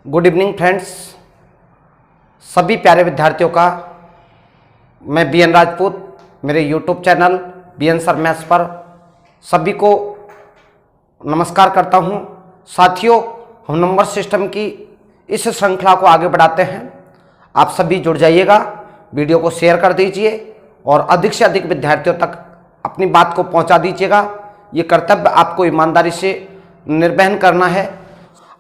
Good evening friends, सभी प्यारे विद्यार्थियों का मैं बी एन राजपूत मेरे YouTube channel B N sir maths पर सभी को नमस्कार करता हूं। साथियों, हम नंबर सिस्टम की इस श्रृंखला को आगे बढ़ाते हैं। आप सभी जुड़ जाइएगा, वीडियो को शेयर कर दीजिए और अधिक से अधिक विद्यार्थियों तक अपनी बात को पहुंचा दीजिएगा। ये कर्तव्य आपको ईमानदारी से निर्वहन करना है।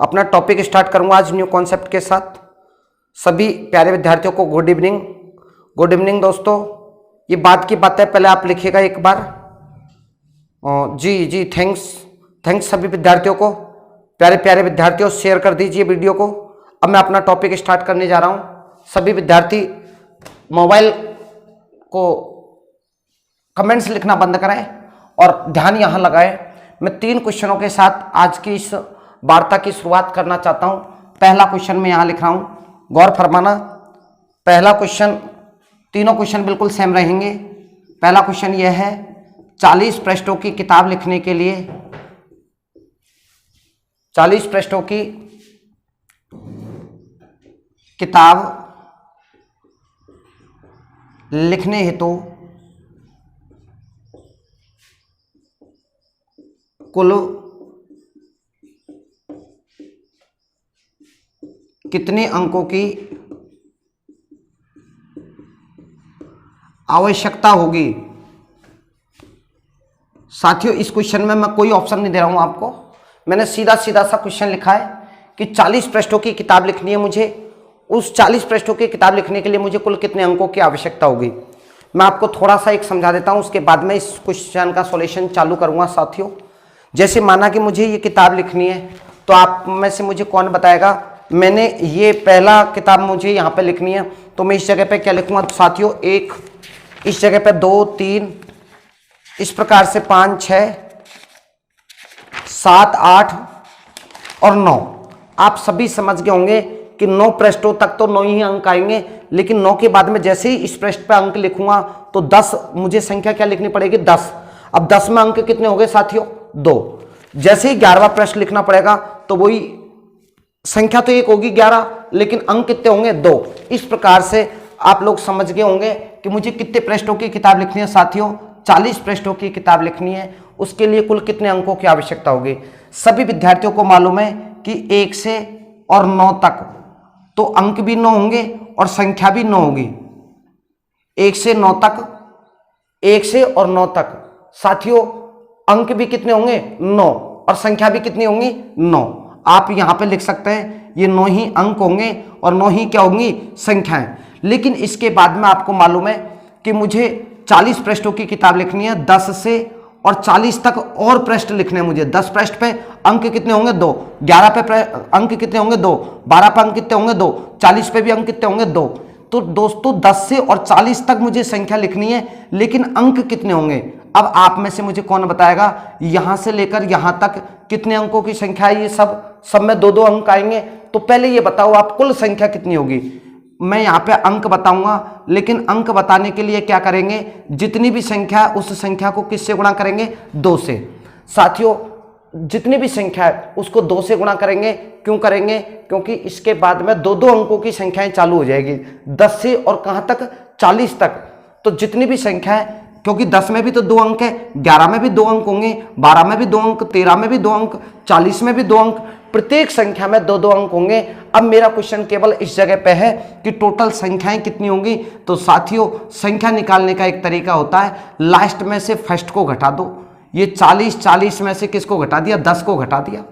अपना टॉपिक स्टार्ट करूंगा आज न्यू कॉन्सेप्ट के साथ। सभी प्यारे विद्यार्थियों को गुड इवनिंग। गुड इवनिंग दोस्तों। ये बात की बात है, पहले आप लिखिएगा एक बार। जी थैंक्स सभी विद्यार्थियों को। प्यारे प्यारे विद्यार्थियों, शेयर कर दीजिए वीडियो को। अब मैं अपना टॉपिक स्टार्ट करने जा रहा हूँ। सभी विद्यार्थी मोबाइल को कमेंट्स लिखना बंद करें और ध्यान यहाँ लगाएं। मैं 3 क्वेश्चनों के साथ आज की इस वार्ता की शुरुआत करना चाहता हूं। पहला क्वेश्चन मैं यहां लिख रहा हूं, गौर फरमाना। पहला क्वेश्चन, तीनों क्वेश्चन बिल्कुल सेम रहेंगे। पहला क्वेश्चन यह है, 40 पृष्ठों की किताब लिखने के लिए 40 पृष्ठों की किताब लिखने हेतु कुल कितने अंकों की आवश्यकता होगी। साथियों, इस क्वेश्चन में मैं कोई ऑप्शन नहीं दे रहा हूं आपको। मैंने सीधा सीधा सा क्वेश्चन लिखा है कि 40 पृष्ठों की किताब लिखनी है मुझे। उस 40 पृष्ठों की किताब लिखने के लिए मुझे कुल कितने अंकों की आवश्यकता होगी। मैं आपको थोड़ा सा एक समझा देता हूं, उसके बाद में इस क्वेश्चन का सॉल्यूशन चालू करूंगा। साथियों, जैसे माना कि मुझे ये किताब लिखनी है, तो आप में से मुझे कौन बताएगा। मैंने ये पहला किताब मुझे यहाँ पे लिखनी है, तो मैं इस जगह पे क्या लिखूंगा साथियों, 1, इस जगह पे 2, 3, इस प्रकार से 5, 6, 7, 8 और 9। आप सभी समझ गए होंगे कि 9 पृष्ठों तक तो 9 ही अंक आएंगे, लेकिन 9 के बाद में जैसे ही इस पृष्ठ पे अंक लिखूंगा तो 10 मुझे संख्या क्या लिखनी पड़ेगी, 10। अब 10 में अंक कितने हो गए साथियों, 2। जैसे ही 11वां पृष्ठ लिखना पड़ेगा तो वही संख्या तो 1 होगी 11, लेकिन अंक कितने होंगे, 2। इस प्रकार से आप लोग समझ गए होंगे कि मुझे कितने पृष्ठों की किताब लिखनी है साथियों, 40 पृष्ठों की किताब लिखनी है। उसके लिए कुल कितने अंकों की आवश्यकता होगी। सभी विद्यार्थियों को मालूम है कि 1 से और 9 तक तो अंक भी 9 होंगे और संख्या भी 9 होगी। 1 से 9 तक, 1 से और 9 तक साथियों अंक भी कितने होंगे, 9, और संख्या भी कितनी होंगी, 9। आप यहां पे लिख सकते हैं ये 9 ही अंक होंगे और 9 ही क्या होंगी, संख्याएं। लेकिन इसके बाद में आपको मालूम है कि मुझे 40 पृष्ठों की किताब लिखनी है, 10 से और 40 तक और पृष्ठ लिखने हैं मुझे। 10 पृष्ठ पे अंक कितने होंगे, 2। 11 पे अंक कितने होंगे, 2। 12 पे अंक कितने होंगे, 2। 40 पे भी अंक कितने होंगे, 2। तो दोस्तों 10 से और 40 तक मुझे संख्या लिखनी है, लेकिन अंक कितने होंगे। अब आप में से मुझे कौन बताएगा, यहां से लेकर यहां तक कितने अंकों की संख्या है। ये सब में 2-2 अंक आएंगे। तो पहले ये बताओ आप कुल संख्या कितनी होगी। मैं यहाँ पे अंक बताऊंगा, लेकिन अंक बताने के लिए क्या करेंगे, जितनी भी संख्या है उस संख्या को किससे गुणा करेंगे, 2 से। साथियों, जितनी भी संख्या है उसको 2 से गुणा करेंगे। क्यों करेंगे, क्योंकि इसके बाद में 2-2 अंकों की संख्याएं चालू हो जाएगी, 10 से और कहां तक, 40 तक। तो जितनी भी संख्या है, क्योंकि 10 में भी तो 2 अंक है, 11 में भी 2 अंक होंगे, 12 में भी 2 अंक, 13 में भी 2 अंक, 40 में भी 2 अंक, प्रत्येक संख्या में 2-2 अंक होंगे। अब मेरा क्वेश्चन केवल इस जगह पे है कि टोटल संख्याएं कितनी होंगी। तो साथियों, संख्या निकालने का एक तरीका होता है, लास्ट में से फर्स्ट को घटा दो। ये 40 में से किसको घटा दिया, 10 को घटा दिया,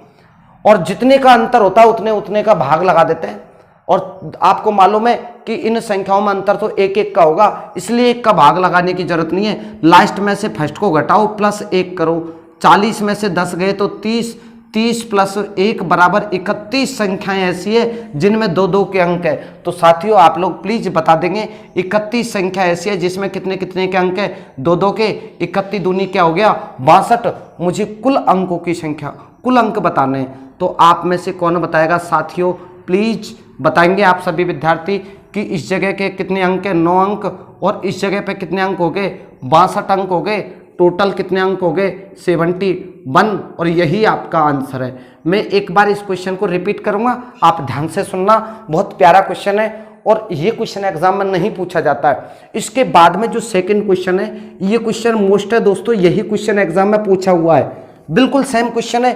और जितने का अंतर होता है उतने का भाग लगा देते हैं। और आपको मालूम है कि इन संख्याओं में अंतर तो 1-1 का होगा, इसलिए 1 का भाग लगाने की जरूरत नहीं है। लास्ट में से फर्स्ट को घटाओ प्लस 1 करो। 40 में से 10 गए तो 30, 30 प्लस 1 बराबर 31 संख्याएं ऐसी है जिनमें 2-2 के अंक है। तो साथियों, आप लोग प्लीज बता देंगे 31 संख्या ऐसी है जिसमें कितने कितने के अंक है, 2-2 के। 31 दूनी क्या हो गया, 62। मुझे कुल अंकों की संख्या, कुल अंक बताने हैं। तो आप में से कौन बताएगा साथियों, प्लीज बताएंगे आप सभी विद्यार्थी कि इस जगह के कितने अंक है, 9 अंक, और इस जगह पे कितने अंक हो गए, 62 अंक हो गए। टोटल कितने अंक हो गए 71 और यही आपका आंसर है। मैं एक बार इस क्वेश्चन को रिपीट करूंगा, आप ध्यान से सुनना, बहुत प्यारा क्वेश्चन है और ये क्वेश्चन एग्जाम में नहीं पूछा जाता है। इसके बाद में जो सेकंड क्वेश्चन है, ये क्वेश्चन मोस्ट है दोस्तों, यही क्वेश्चन एग्जाम में पूछा हुआ है, बिल्कुल सेम क्वेश्चन है,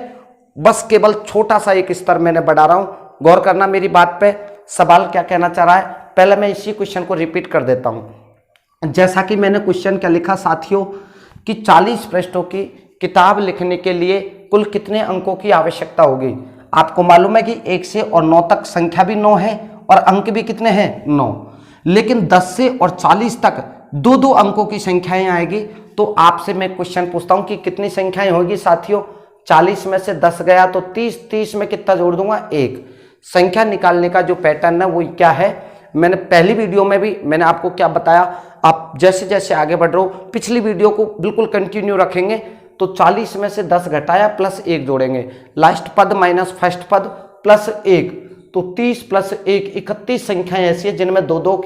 बस केवल छोटा सा एक स्तर मैंने बढ़ा रहा हूं। गौर करना मेरी बात पे, सवाल क्या कहना चाह रहा है। पहले मैं इसी क्वेश्चन को रिपीट कर देता हूं। जैसा कि मैंने क्वेश्चन क्या लिखा साथियों कि 40 पृष्ठों की किताब लिखने के लिए कुल कितने अंकों की आवश्यकता होगी। आपको मालूम है कि 1 से और 9 तक संख्या भी 9 है और अंक भी कितने हैं 9, लेकिन 10 से और 40 तक दो दो अंकों की संख्याएं आएगी। तो आपसे मैं क्वेश्चन पूछता हूं कि कितनी संख्याएं होगी साथियों। 40 में से 10 गया तो 30, 30 में कितना जोड़ दूंगा 1। संख्या निकालने का जो पैटर्न है वो क्या है, मैंने पहली वीडियो में भी मैंने आपको क्या बताया, आप जैसे जैसे आगे बढ़ रहे हो पिछली वीडियो को बिल्कुल कंटिन्यू रखेंगे तो 40 में से 10 घटाया प्लस 1 जोड़ेंगे, लास्ट पद माइनस फर्स्ट पद प्लस 1, तो 30 प्लस 1 31 संख्याएं ऐसी है जिनमें दो दो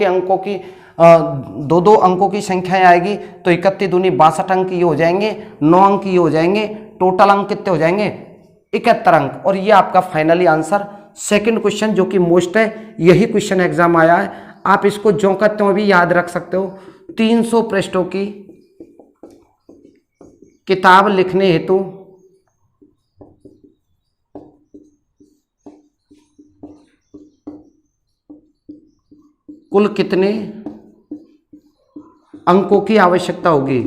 अंकों की संख्याएं आएगी। तो 31 दूनी 62 अंक ये हो जाएंगे, 9 अंक ये हो जाएंगे, टोटल अंक कितने हो जाएंगे 71 अंक। और ये आपका फाइनली आंसर सेकंड क्वेश्चन जो कि मोस्ट है, यही क्वेश्चन एग्जाम आया है। आप इसको जो कहते हो भी याद रख सकते हो। 300 पृष्ठों की किताब लिखने हेतु कुल कितने अंकों की आवश्यकता होगी।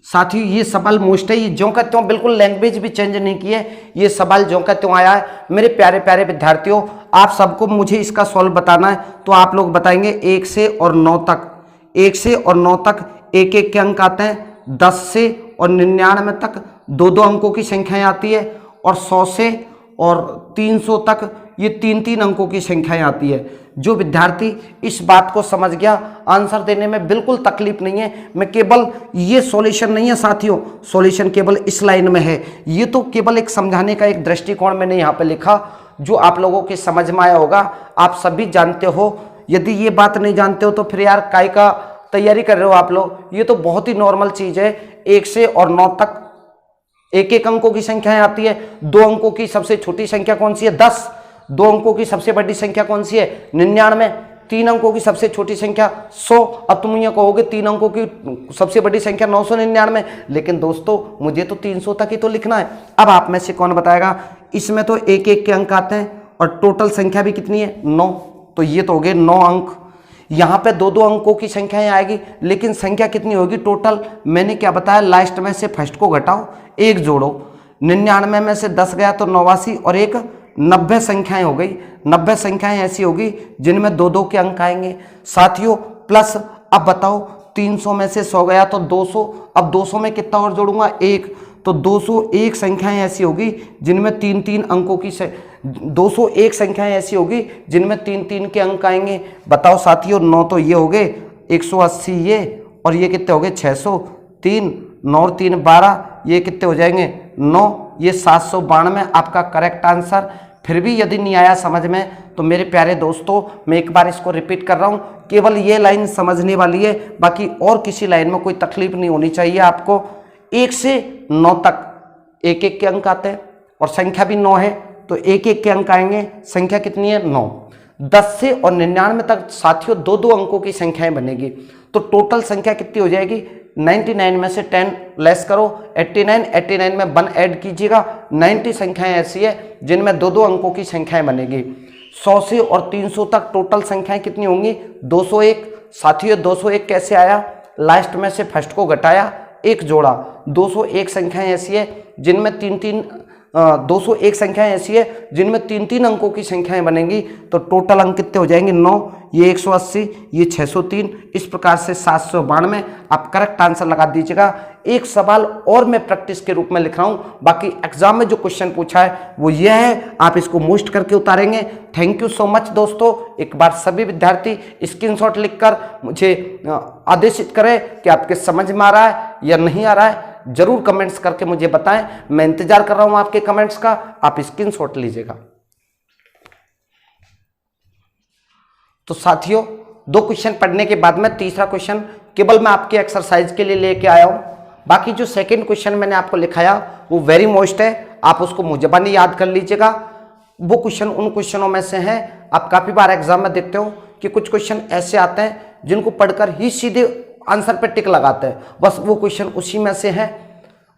साथियों ये सवाल मोस्ट है, ये जो कहते हो बिल्कुल लैंग्वेज भी चेंज नहीं की है, ये सवाल जो कहते हो आया है। मेरे प्यारे प्यारे विद्यार्थियों, आप सबको मुझे इसका सॉल्व बताना है, तो आप लोग बताएंगे 1 से और 9 तक, 1 से और 9 तक एक एक के अंक आते हैं, 10 से और 99 तक दो दो अंकों की संख्याएं आती है, और 100 से और 300 तक ये 3-3 अंकों की संख्याएं आती है। जो विद्यार्थी इस बात को समझ गया, आंसर देने में बिल्कुल तकलीफ नहीं है। मैं केवल ये सॉल्यूशन नहीं है साथियों, सॉल्यूशन केवल इस लाइन में है, ये तो केवल एक समझाने का एक दृष्टिकोण मैंने यहाँ पे लिखा जो आप लोगों के समझ में आया होगा। आप सभी जानते हो, यदि ये बात नहीं जानते हो तो फिर यार काय का तैयारी कर रहे हो आप लोग। ये तो बहुत ही नॉर्मल चीज है। 1 से और 9 तक एक एक अंकों की संख्याएं आती है। 2 अंकों की सबसे छोटी संख्या कौन सी है 10, 2 अंकों की सबसे बड़ी संख्या कौन सी है 99, 3 अंकों की सबसे छोटी संख्या 100। अब तुम ये कहोगे 3 अंकों की सबसे बड़ी संख्या 999, लेकिन दोस्तों मुझे तो 300 तक ही तो लिखना है। अब आप में से कौन बताएगा, इसमें तो एक एक के अंक आते हैं और टोटल संख्या भी कितनी है 9, तो ये तो हो गए 9 अंक। यहाँ पे दो दो अंकों की संख्याएं आएगी, लेकिन संख्या कितनी होगी टोटल, मैंने क्या बताया, लास्ट में से फर्स्ट को घटाओ 1 जोड़ो। 99 में से 10 गया तो 89 और 1 90 संख्याएं हो गई। 90 संख्याएं ऐसी होगी जिनमें दो दो के अंक आएंगे साथियों। प्लस अब बताओ 300 में से 100 गया तो 200, अब 200 में कितना और जोड़ूंगा 1, तो 201 संख्याएं ऐसी होगी जिनमें 3-3 अंकों की 201 संख्याएं ऐसी होगी जिनमें 3-3 के अंक आएंगे। बताओ साथियों, 9 तो ये हो गए, 180 ये, और ये कितने हो गए 603, 9 और 3 12, ये कितने हो जाएंगे 9, ये 792 आपका करेक्ट आंसर। फिर भी यदि नहीं आया समझ में तो मेरे प्यारे दोस्तों मैं एक बार इसको रिपीट कर रहा हूं, केवल ये लाइन समझने वाली है, बाकी और किसी लाइन में कोई तकलीफ नहीं होनी चाहिए आपको। 1 से 9 तक एक एक के अंक आते हैं और संख्या भी 9 है, तो एक एक के अंक आएंगे, संख्या कितनी है 9। 10 से और 99 तक साथियों दो दो अंकों की संख्याएं बनेगी, तो टोटल संख्या कितनी हो जाएगी 99 में से 10 लेस करो 89, 89 में 1 ऐड कीजिएगा, 90 संख्याएं ऐसी है जिनमें दो दो अंकों की संख्याएं बनेगी। 100 से और 300 तक टोटल संख्याएं कितनी होंगी 201। साथियों 201 कैसे आया, लास्ट में से फर्स्ट को घटाया 1 जोड़ा। 201 संख्याएं ऐसी है जिनमें 201 संख्याएं ऐसी है जिनमें 3-3 अंकों की संख्याएं बनेंगी, तो टोटल अंक कितने हो जाएंगे 9, ये 180, ये 603, इस प्रकार से 792 आप करेक्ट आंसर लगा दीजिएगा। एक सवाल और मैं प्रैक्टिस के रूप में लिख रहा हूं, बाकी एग्जाम में जो क्वेश्चन पूछा है वो ये है, आप इसको मोस्ट करके उतारेंगे। थैंक यू सो मच दोस्तों। एक बार सभी विद्यार्थी स्क्रीनशॉट लिखकर मुझे आदेशित करें कि आपके समझ में आ रहा है या नहीं आ रहा है, जरूर कमेंट्स करके मुझे बताएं। मैं इंतजार कर रहा हूं आपके कमेंट्स का, आप स्क्रीनशॉट लीजिएगा। तो साथियों 2 क्वेश्चन पढ़ने के बाद में तीसरा क्वेश्चन केवल मैं आपके एक्सरसाइज के लिए लेके आया हूँ। बाकी जो सेकंड क्वेश्चन मैंने आपको लिखाया वो वेरी मोस्ट है, आप उसको मुजबानी याद कर लीजिएगा। वो क्वेश्चन उन क्वेश्चनों में से है, आप काफ़ी बार एग्जाम में देखते हो कि कुछ क्वेश्चन ऐसे आते हैं जिनको पढ़कर ही सीधे आंसर पे टिक लगाते हैं, बस वो क्वेश्चन उसी में से है।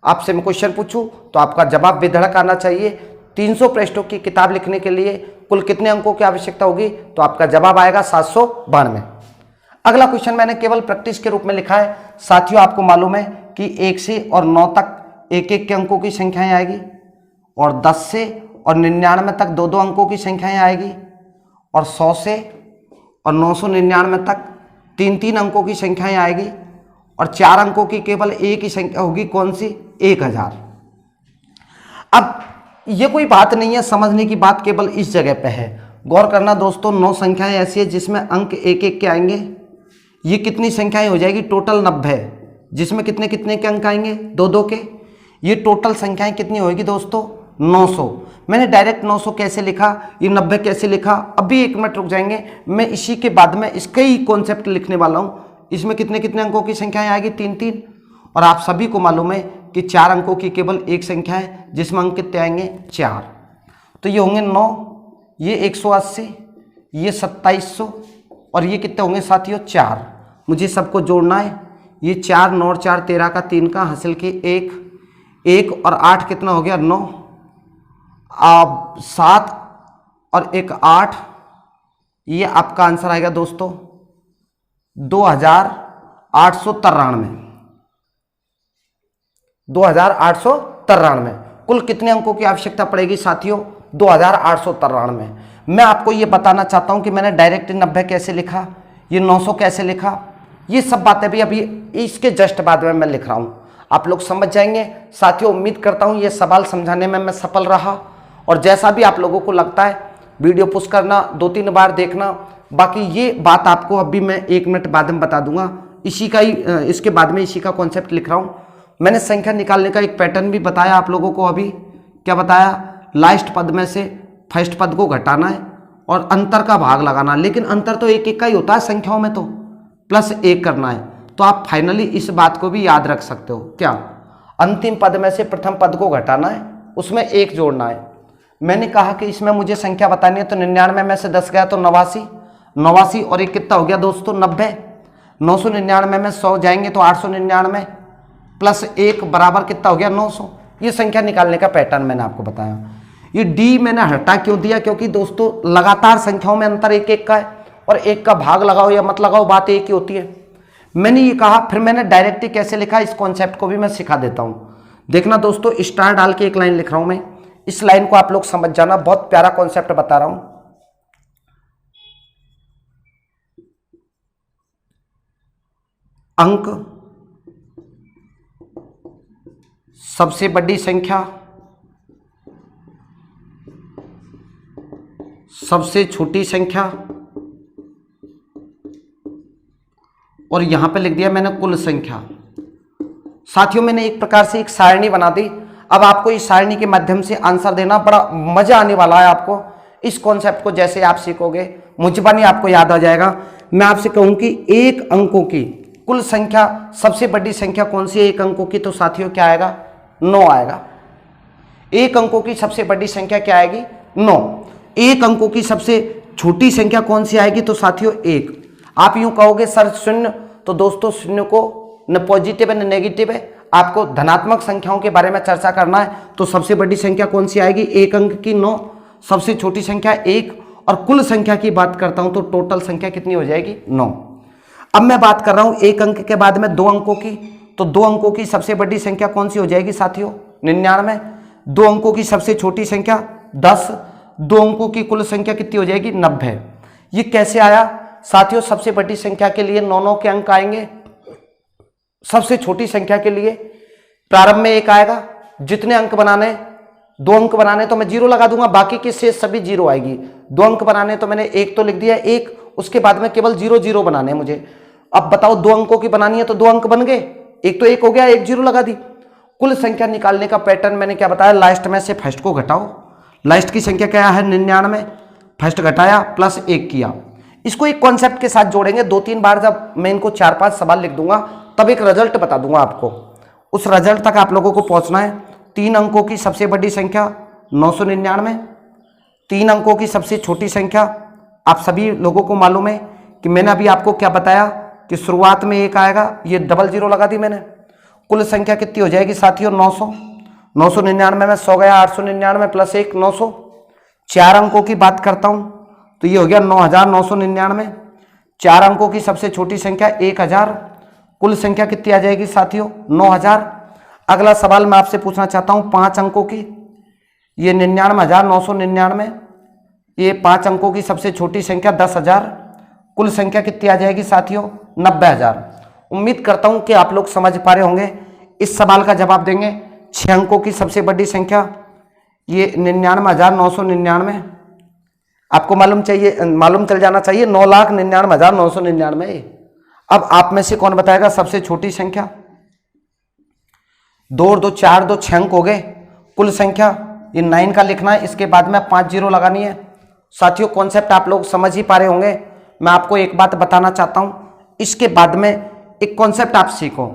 आपसे मैं क्वेश्चन पूछूं तो आपका जवाब बेधड़क आना चाहिए। 300 पृष्ठों की किताब लिखने के लिए कुल कितने अंकों की आवश्यकता होगी, तो आपका जवाब आएगा 792। अगला क्वेश्चन मैंने केवल प्रैक्टिस के रूप में लिखा है। साथियों आपको मालूम है कि 1 से और 9 तक 1-1 के अंकों की संख्याएं आएगी, और 10 से और 99 तक 2-2 अंकों की संख्याएं आएगी, और 100 से और 999 तक 3-3 अंकों की संख्याएं आएगी, और 4 अंकों की केवल एक ही संख्या होगी, कौन सी, 1000। अब ये कोई बात नहीं है, समझने की बात केवल इस जगह पे है। गौर करना दोस्तों, 9 संख्याएं ऐसी है जिसमें अंक 1-1 के आएंगे। ये कितनी संख्याएं हो जाएगी, टोटल 90, जिसमें कितने कितने के अंक आएंगे, 2-2 के। ये टोटल संख्याएं कितनी होगी दोस्तों, 900। मैंने डायरेक्ट 900 कैसे लिखा, ये 90 कैसे लिखा, अभी 1 मिनट रुक जाएंगे, मैं इसी के बाद में इसका ही कॉन्सेप्ट लिखने वाला हूँ। इसमें कितने कितने अंकों की संख्याएं आएगी, 3-3, और आप सभी को मालूम है कि 4 अंकों की केवल एक संख्या है जिसमें अंक कितने आएंगे, 4। तो ये होंगे 9, ये 180, ये 2700, और ये कितने होंगे साथियों, 4। मुझे सबको जोड़ना है। ये 4, 9 और 4 13 का 3 का हासिल के 1 और 8 कितना हो गया, 9, 7 और 1 8। ये आपका आंसर आएगा दोस्तों 2893। 2893। कुल कितने अंकों की आवश्यकता पड़ेगी साथियों, 2893। मैं आपको ये बताना चाहता हूं कि मैंने डायरेक्ट 90 कैसे लिखा, ये 900 कैसे लिखा, ये सब बातें भी अभी इसके जस्ट बाद में मैं लिख रहा हूं, आप लोग समझ जाएंगे। साथियों उम्मीद करता हूं ये सवाल समझाने में मैं सफल रहा, और जैसा भी आप लोगों को लगता है वीडियो पुश करना, 2-3 बार देखना। बाकी ये बात आपको अभी मैं 1 मिनट बाद में बता दूंगा, इसी का ही इसके बाद में इसी का कॉन्सेप्ट लिख रहा हूँ। मैंने संख्या निकालने का एक पैटर्न भी बताया आप लोगों को। अभी क्या बताया, लास्ट पद में से फर्स्ट पद को घटाना है और अंतर का भाग लगाना, लेकिन अंतर तो 1-1 का ही होता है संख्याओं में, तो +1 करना है। तो आप फाइनली इस बात को भी याद रख सकते हो, क्या, अंतिम पद में से प्रथम पद को घटाना है, उसमें 1 जोड़ना है। मैंने कहा कि इसमें मुझे संख्या बतानी है, तो 99 में से 10 गया तो 89 और 1 कितना हो गया दोस्तों, 90। 999 में 100 जाएंगे तो 899 +1 बराबर कितना हो गया, 900। ये संख्या निकालने का पैटर्न मैंने आपको बताया। ये डी मैंने हटा क्यों दिया, क्योंकि दोस्तों लगातार संख्याओं में अंतर 1-1 का है, और 1 का भाग लगाओ या मत लगाओ बात एक ही होती है। मैंने ये कहा, फिर मैंने डायरेक्टली कैसे लिखा, इस कॉन्सेप्ट को भी मैं सिखा देता हूँ। देखना दोस्तों, स्टार डाल के एक लाइन लिख रहा हूँ मैं, इस लाइन को आप लोग समझ जाना, बहुत प्यारा कॉन्सेप्ट बता रहा हूँ। अंक सबसे बड़ी संख्या, सबसे छोटी संख्या, और यहां पे लिख दिया मैंने कुल संख्या। साथियों मैंने एक प्रकार से एक सारणी बना दी। अब आपको इस सारणी के माध्यम से आंसर देना, बड़ा मजा आने वाला है आपको। इस कॉन्सेप्ट को जैसे आप सीखोगे मुझबानी आपको याद आ जाएगा। मैं आपसे कहूं कि 1 अंकों की कुल संख्या, सबसे बड़ी संख्या कौन सी है 1 अंकों की, तो साथियों क्या आएगा, 9 आएगा। 1 अंकों की सबसे बड़ी संख्या क्या आएगी, 9। 1 अंकों की सबसे छोटी संख्या कौन सी आएगी, तो साथियों 1। आप यूं कहोगे सर 0, तो दोस्तों 0 को न पॉजिटिव है न नेगेटिव है, आपको धनात्मक संख्याओं के बारे में चर्चा करना है, तो सबसे बड़ी संख्या कौन सी आएगी, 1 अंक की 9, सबसे छोटी संख्या 1, और कुल संख्या की बात करता हूं तो टोटल संख्या कितनी हो जाएगी, 9। अब मैं बात कर रहा हूं 1 अंक के बाद में 2 अंकों की, तो 2 अंकों की सबसे बड़ी संख्या कौन सी हो जाएगी साथियों, 99। 2 अंकों की सबसे छोटी संख्या 10। 2 अंकों की कुल संख्या कितनी हो जाएगी, 90। ये कैसे आया साथियों, सबसे बड़ी संख्या के लिए 9 के अंक आएंगे, सबसे छोटी संख्या के लिए प्रारंभ में 1 आएगा। जितने अंक बनाने, 2 अंक बनाने तो मैं 0 लगा दूंगा, बाकी की शेष सभी 0 आएगी। 2 अंक बनाने तो मैंने 1 तो लिख दिया, 1, उसके बाद में केवल 0 0 बनाने हैं मुझे। अब बताओ 2 अंकों की बनानी है तो 2 अंक बन गए, 1 तो 1 हो गया, 1 0 लगा दी। कुल संख्या निकालने का पैटर्न मैंने क्या बताया, लास्ट में से फर्स्ट को घटाओ। लास्ट की संख्या क्या है, 99, फर्स्ट घटाया +1 किया। इसको एक कॉन्सेप्ट के साथ जोड़ेंगे 2-3 बार। जब मैं इनको 4-5 सवाल लिख दूंगा तब एक रिजल्ट बता दूंगा आपको। उस रिजल्ट तक आप लोगों को पहुंचना है। 3 अंकों की सबसे बड़ी संख्या 999, 3 अंकों की सबसे छोटी संख्या। आप सभी लोगों को मालूम है कि मैंने अभी आपको क्या बताया कि शुरुआत में 1 आएगा, ये 00 लगा दी मैंने। कुल संख्या कितनी हो जाएगी साथियों? 900। 999 में 100 गया, 899 प्लस 1 900। 4 अंकों की बात करता हूं तो ये हो गया 9999। 4 अंकों की सबसे छोटी संख्या 1000। कुल संख्या कितनी आ जाएगी साथियों? 9000। अगला सवाल मैं आपसे पूछना चाहता हूं 5 अंकों की, ये 99,999। ये 5 अंकों की सबसे छोटी संख्या 10,000। कुल संख्या कितनी आ जाएगी साथियों? 90,000। उम्मीद करता हूं कि आप लोग समझ पा रहे होंगे। इस सवाल का जवाब देंगे। 6 अंकों की सबसे बड़ी संख्या ये 99,999। आपको मालूम चल जाना चाहिए 9,99,999। अब आप में से कौन बताएगा सबसे छोटी संख्या? 2 और 2 4, 2 6 अंक हो गए। कुल संख्या ये 9 का लिखना है, इसके बाद में 5 जीरो लगानी है। साथियों कॉन्सेप्ट आप लोग समझ ही पा रहे होंगे। मैं आपको एक बात बताना चाहता हूं, इसके बाद में एक कॉन्सेप्ट आप सीखो।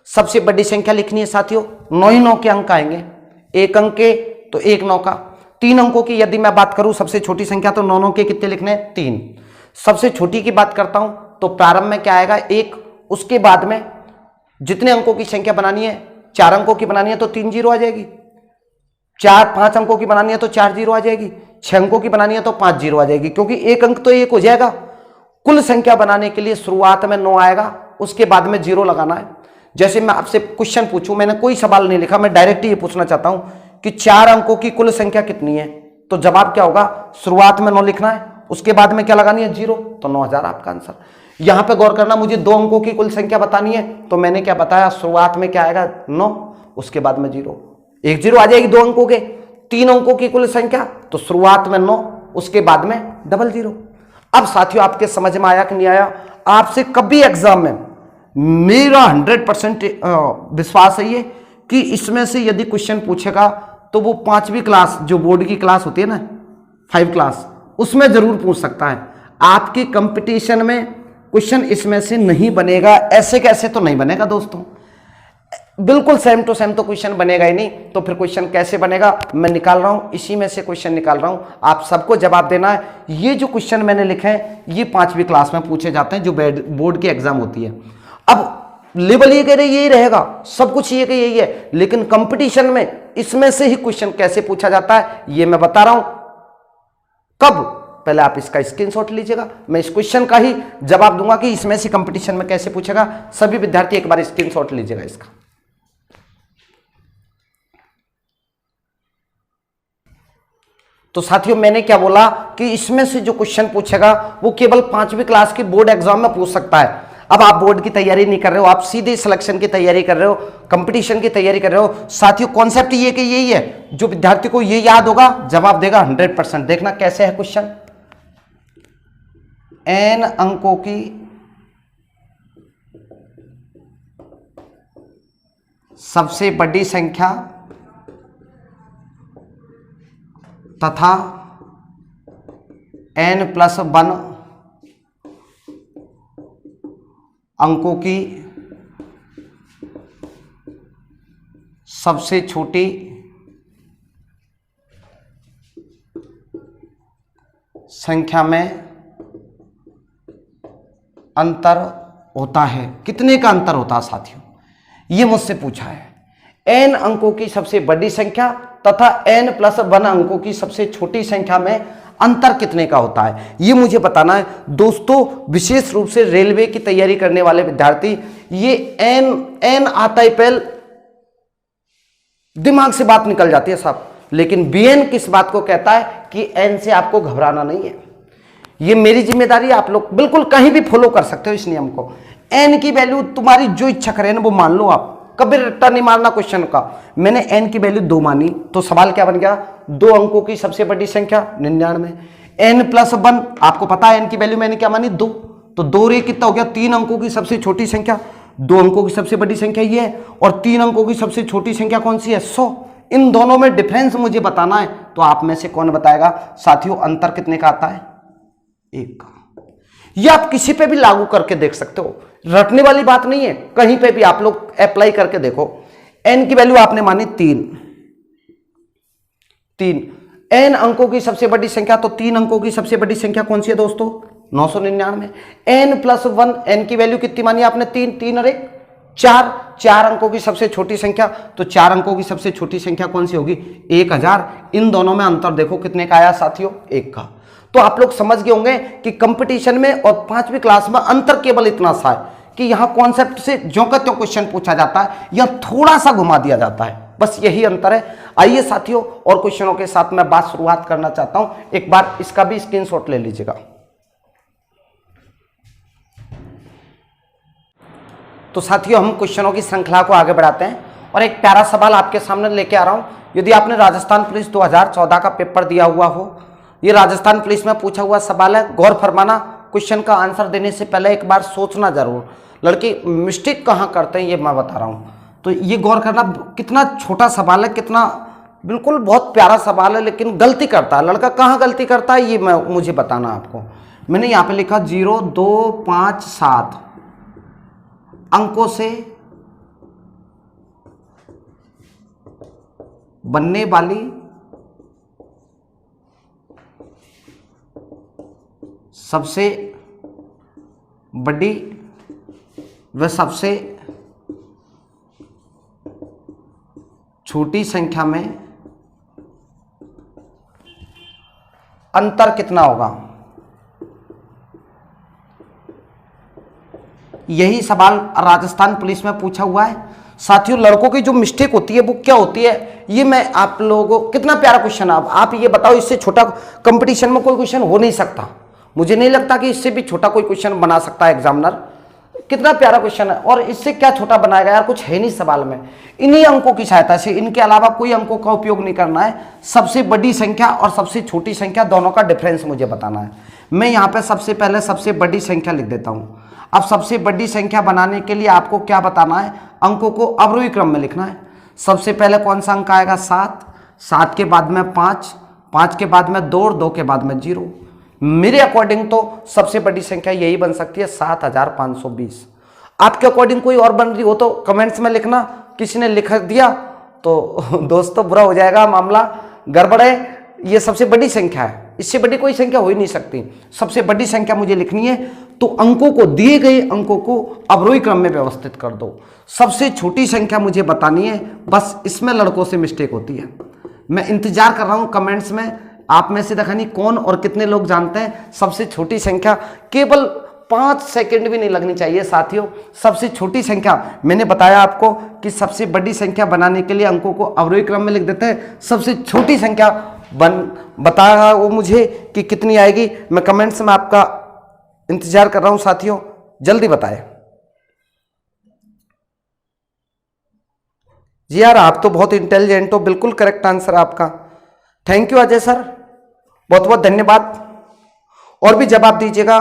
सबसे बड़ी संख्या लिखनी है साथियों, 9 ही 9 के अंक आएंगे। 1 अंक के तो 1 9 का। 3 अंकों की यदि मैं बात करूं सबसे छोटी संख्या तो 9 9 के कितने लिखने हैं? 3। सबसे छोटी की बात करता हूं तो प्रारंभ में क्या आएगा? 1। उसके बाद में जितने अंकों की संख्या बनानी है, 4 अंकों की बनानी है तो 3 जीरो आ जाएगी। 5 अंकों की बनानी है तो 4 जीरो आ जाएगी। 6 अंकों की बनानी है तो 5 जीरो आ जाएगी, क्योंकि 1 अंक तो 1 हो जाएगा। कुल संख्या बनाने के लिए शुरुआत में 9 आएगा, उसके बाद में 0 लगाना है। जैसे मैं आपसे क्वेश्चन पूछूं, मैंने कोई सवाल नहीं लिखा, मैं डायरेक्ट ये पूछना चाहता हूं कि 4 अंकों की कुल संख्या कितनी है, तो जवाब क्या होगा? शुरुआत में 9 लिखना है, उसके बाद में क्या लगानी है? 0, तो 9000 आपका आंसर। यहां पे गौर करना, मुझे 2 अंकों की कुल संख्या बतानी है तो मैंने क्या बताया? शुरुआत में क्या आएगा? 9, उसके बाद में 0। 1 0 आ जाएगी 2 अंकों के। 3 अंकों की कुल संख्या तो शुरुआत में 9, उसके बाद में 00। अब साथियों आपके समझ में आया कि नहीं आया? आपसे कभी एग्जाम में मेरा 100% विश्वास है ये कि इसमें से यदि क्वेश्चन पूछेगा तो वो 5वीं क्लास जो बोर्ड की क्लास होती है ना, 5 क्लास, उसमें जरूर पूछ सकता है। आपकी कंपटीशन में क्वेश्चन इसमें से नहीं बनेगा। ऐसे कैसे तो नहीं बनेगा दोस्तों, बिल्कुल सेम टू सेम तो क्वेश्चन बनेगा ही नहीं। तो फिर क्वेश्चन कैसे बनेगा? मैं निकाल रहा हूं, इसी में से क्वेश्चन निकाल रहा हूं, आप सबको जवाब देना है। ये जो क्वेश्चन मैंने लिखे हैं ये 5वीं क्लास में पूछे जाते हैं, जो बोर्ड की एग्जाम होती है। अब लेवल ये कह रहे यही रहेगा, सब कुछ ये कि यही है, लेकिन कंपटीशन में इसमें से ही क्वेश्चन कैसे पूछा जाता है ये मैं बता रहा हूं। कब? पहले आप इसका स्क्रीनशॉट लीजिएगा, मैं इस क्वेश्चन का ही जवाब दूंगा कि इसमें से कंपटीशन में कैसे पूछेगा। सभी विद्यार्थी एक बार स्क्रीनशॉट लीजिएगा इसका। तो साथियों मैंने क्या बोला कि इसमें से जो क्वेश्चन पूछेगा वो केवल 5वीं क्लास के बोर्ड एग्जाम में पूछ सकता है। अब आप बोर्ड की तैयारी नहीं कर रहे हो, आप सीधे सिलेक्शन की तैयारी कर रहे हो, कंपटीशन की तैयारी कर रहे हो। साथियों कॉन्सेप्ट ये कि यही है, जो विद्यार्थी को ये याद होगा जवाब देगा 100%। देखना कैसे है क्वेश्चन। n अंकों की सबसे बड़ी संख्या तथा n+1 अंकों की सबसे छोटी संख्या में अंतर होता है। कितने का अंतर होता है साथियों? ये मुझसे पूछा है। n अंकों की सबसे बड़ी संख्या तथा n+1 अंकों की सबसे छोटी संख्या में अंतर कितने का होता है, ये मुझे बताना है। दोस्तों विशेष रूप से रेलवे की तैयारी करने वाले विद्यार्थी, ये n आता है पहले, दिमाग से बात निकल जाती है साहब, लेकिन bn किस बात को कहता है कि n से आपको घबराना नहीं है। ये मेरी जिम्मेदारी है, आप लोग बिल्कुल कहीं भी फॉलो कर सकते हो इस नियम को। n की वैल्यू तुम्हारी जो इच्छा करे ना वो मान लो, आप कभी रट्टा नहीं मारना क्वेश्चन का। मैंने n की वैल्यू 2 मानी तो सवाल क्या बन गया? 2 अंकों की सबसे बड़ी संख्या 99। n+1 आपको पता है n की वैल्यू मैंने क्या मानी? 2, तो 2 रे कितना हो गया? 3 अंकों की सबसे छोटी संख्या। 2 अंकों की सबसे बड़ी संख्या ये है और 3 अंकों की सबसे छोटी संख्या कौन सी है? 100। इन दोनों में डिफरेंस मुझे बताना है, तो आप में से कौन बताएगा साथियों अंतर कितने का आता है? 1 का। ये आप किसी पे भी लागू करके देख सकते हो, रटने वाली बात नहीं है, कहीं पे भी आप लोग अप्लाई करके देखो। n की वैल्यू आपने मानी 3 n अंकों की सबसे बड़ी संख्या, तो 3 अंकों की सबसे बड़ी संख्या कौन सी है दोस्तों? 999। n + 1, n की वैल्यू कितनी मानी आपने? 3 और 1 4 अंकों की सबसे छोटी संख्या, तो 4 अंकों की सबसे छोटी संख्या कौन सी होगी? 1000। इन दोनों में अंतर देखो कितने का आया साथियों? 1 का। तो आप लोग समझ गए होंगे कि कंपटीशन में और 5वीं क्लास में अंतर केवल इतना सा है कि यहां कॉन्सेप्ट से ज्यों का त्यों क्वेश्चन पूछा जाता है या थोड़ा सा घुमा दिया जाता है, बस यही अंतर है। आइए साथियों, और क्वेश्चनों के साथ मैं बात शुरुआत करना चाहता हूं। एक बार इसका भी स्क्रीनशॉट ले लीजिएगा। तो साथियों, हम क्वेश्चनों की श्रृंखला को आगे बढ़ाते हैं और एक प्यारा सवाल आपके सामने लेके आ रहा हूं। यदि आपने राजस्थान पुलिस 2014 का पेपर दिया हुआ हो, ये राजस्थान पुलिस में पूछा हुआ सवाल है, गौर फरमाना। क्वेश्चन का आंसर देने से पहले एक बार सोचना जरूर, लड़के मिस्टेक कहाँ करते हैं ये मैं बता रहा हूँ। तो ये गौर करना, कितना छोटा सवाल है, कितना बिल्कुल बहुत प्यारा सवाल है, लेकिन गलती करता है लड़का। कहाँ गलती करता है ये मुझे बताना आपको। मैंने यहाँ पे लिखा 0, 2, 5, 7 अंकों से बनने वाली सबसे बड़ी व सबसे छोटी संख्या में अंतर कितना होगा? यही सवाल राजस्थान पुलिस में पूछा हुआ है। साथियों, लड़कों की जो मिस्टेक होती है वो क्या होती है, ये मैं आप लोगों को, कितना प्यारा क्वेश्चन है। आप ये बताओ, इससे छोटा कंपटीशन में कोई क्वेश्चन हो नहीं सकता। मुझे नहीं लगता कि इससे भी छोटा कोई क्वेश्चन बना सकता है एग्जामिनर। कितना प्यारा क्वेश्चन है, और इससे क्या छोटा बनाएगा यार, कुछ है नहीं सवाल में। इन्हीं अंकों की सहायता से, इनके अलावा कोई अंकों का उपयोग नहीं करना है। सबसे बड़ी संख्या और सबसे छोटी संख्या दोनों का डिफरेंस मुझे बताना है। मैं यहाँ पे सबसे पहले सबसे बड़ी संख्या लिख देता हूँ। अब सबसे बड़ी संख्या बनाने के लिए आपको क्या बताना है? अंकों को अवरोही क्रम में लिखना है। सबसे पहले कौन सा अंक आएगा? 7 के बाद में 5 के बाद में 2 और 2 के बाद में 0। मेरे अकॉर्डिंग तो सबसे बड़ी संख्या यही बन सकती है, 7520। आपके अकॉर्डिंग कोई और बन रही हो तो कमेंट्स में लिखना। किसी ने लिख दिया तो दोस्तों बुरा हो जाएगा, मामला गड़बड़ है। ये सबसे बड़ी संख्या है, इससे बड़ी कोई संख्या हो ही नहीं सकती। सबसे बड़ी संख्या मुझे लिखनी है, तो अंकों को, दिए गए अंकों को अवरोही क्रम में व्यवस्थित कर दो। सबसे छोटी संख्या मुझे बतानी है, बस इसमें लड़कों से मिस्टेक होती है। मैं इंतजार कर रहा हूं कमेंट्स में, आप में से दिखानी कौन और कितने लोग जानते हैं सबसे छोटी संख्या। केवल 5 सेकंड भी नहीं लगनी चाहिए साथियों। सबसे छोटी संख्या मैंने बताया आपको कि सबसे बड़ी संख्या बनाने के लिए अंकों को अवरोही क्रम में लिख देते हैं। सबसे छोटी संख्या बताया वो मुझे कि कितनी आएगी। मैं कमेंट्स में आपका इंतजार कर रहा हूं साथियों, जल्दी बताएं। जी यार, आप तो बहुत इंटेलिजेंट हो, बिल्कुल करेक्ट आंसर आपका। थैंक यू अजय सर, बहुत बहुत धन्यवाद। और भी जवाब दीजिएगा।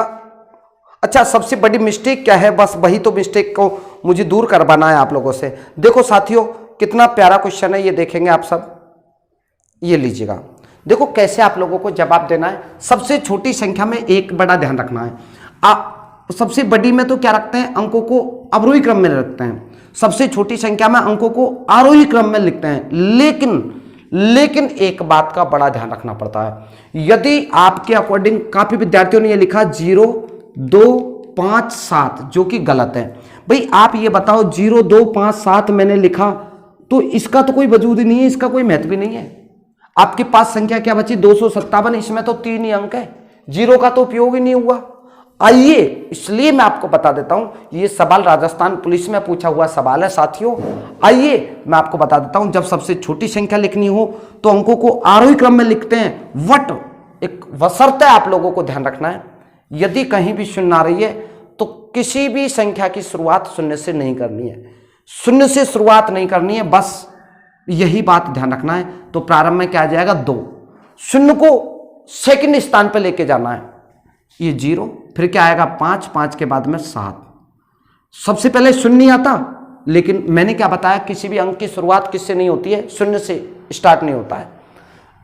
अच्छा, सबसे बड़ी मिस्टेक क्या है? बस वही तो मिस्टेक को मुझे दूर करवाना है आप लोगों से। देखो साथियों, कितना प्यारा क्वेश्चन है, ये देखेंगे आप सब। ये लीजिएगा, देखो कैसे आप लोगों को जवाब देना है। सबसे छोटी संख्या में एक बड़ा ध्यान रखना है। आप सबसे बड़ी में तो क्या रखते हैं? अंकों को अवरोही क्रम में रखते हैं। सबसे छोटी संख्या में अंकों को आरोही क्रम में लिखते हैं। लेकिन एक बात का बड़ा ध्यान रखना पड़ता है। यदि आपके अकॉर्डिंग, काफी विद्यार्थियों ने यह लिखा 0, 2, 5, 7, जो कि गलत है। भाई आप ये बताओ, 0, 2, 5, 7 मैंने लिखा तो इसका तो कोई वजूद ही नहीं है, इसका कोई महत्व भी नहीं है। आपके पास संख्या क्या बची? 257। इसमें तो 3 ही अंक है, 0 का तो उपयोग ही नहीं हुआ। आइए, इसलिए मैं आपको बता देता हूं, ये सवाल राजस्थान पुलिस में पूछा हुआ सवाल है साथियों। आइए मैं आपको बता देता हूं, जब सबसे छोटी संख्या लिखनी हो तो अंकों को आरोही क्रम में लिखते हैं। वट एक वशर्त है, आप लोगों को ध्यान रखना है, यदि कहीं भी शून्य आ रही है तो किसी भी संख्या की शुरुआत शून्य से नहीं करनी है। शून्य से शुरुआत नहीं करनी है, बस यही बात ध्यान रखना है। तो प्रारंभ में क्या आ जाएगा? 2। शून्य को सेकंड स्थान पर लेके जाना है, ये 0। फिर क्या आएगा? 5 के बाद में 7। सबसे पहले शून्य नहीं आता, लेकिन मैंने क्या बताया, किसी भी अंक की शुरुआत किससे नहीं होती है? शून्य से स्टार्ट नहीं होता है।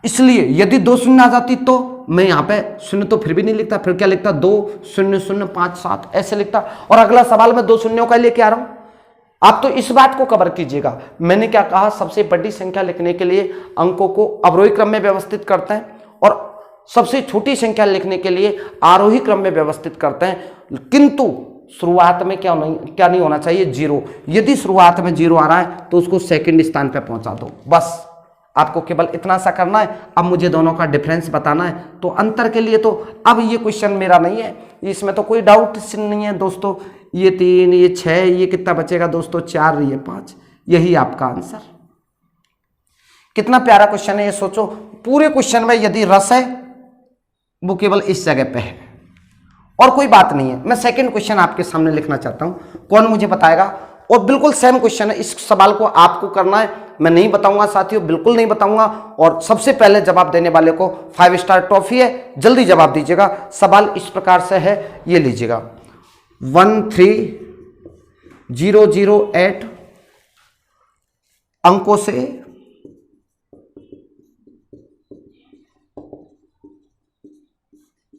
इसलिए यदि 2 शून्य आ जाती तो मैं यहाँ पे शून्य तो फिर भी नहीं लिखता, फिर क्या लिखता 2 0 0 5 7 ऐसे लिखता, और अगला सवाल में 2 शून्यों का लेके आ रहा हूं। आप तो इस बात को कवर कीजिएगा, मैंने क्या कहा, सबसे बड़ी संख्या लिखने के लिए अंकों को अवरोही क्रम में व्यवस्थित करते हैं और सबसे छोटी संख्या लिखने के लिए आरोही क्रम में व्यवस्थित करते हैं, किंतु शुरुआत में क्या नहीं होना चाहिए, 0। यदि शुरुआत में 0 आ रहा है तो उसको सेकंड स्थान पे पहुंचा दो, बस आपको केवल इतना सा करना है। अब मुझे दोनों का डिफरेंस बताना है, तो अंतर के लिए तो अब ये क्वेश्चन मेरा नहीं है, इसमें तो कोई डाउट नहीं है दोस्तों। ये 3 ये 6 ये कितना बचेगा दोस्तों, 4 ये 5, यही आपका आंसर। कितना प्यारा क्वेश्चन है ये सोचो, पूरे क्वेश्चन में यदि रस है वो केवल इस जगह पे है और कोई बात नहीं है। मैं सेकंड क्वेश्चन आपके सामने लिखना चाहता हूं, कौन मुझे बताएगा। और बिल्कुल सेम क्वेश्चन है, इस सवाल को आपको करना है, मैं नहीं बताऊंगा साथियों, बिल्कुल नहीं बताऊंगा। और सबसे पहले जवाब देने वाले को 5 स्टार ट्रॉफी है, जल्दी जवाब दीजिएगा। सवाल इस प्रकार से है, ये लीजिएगा 13008 अंकों से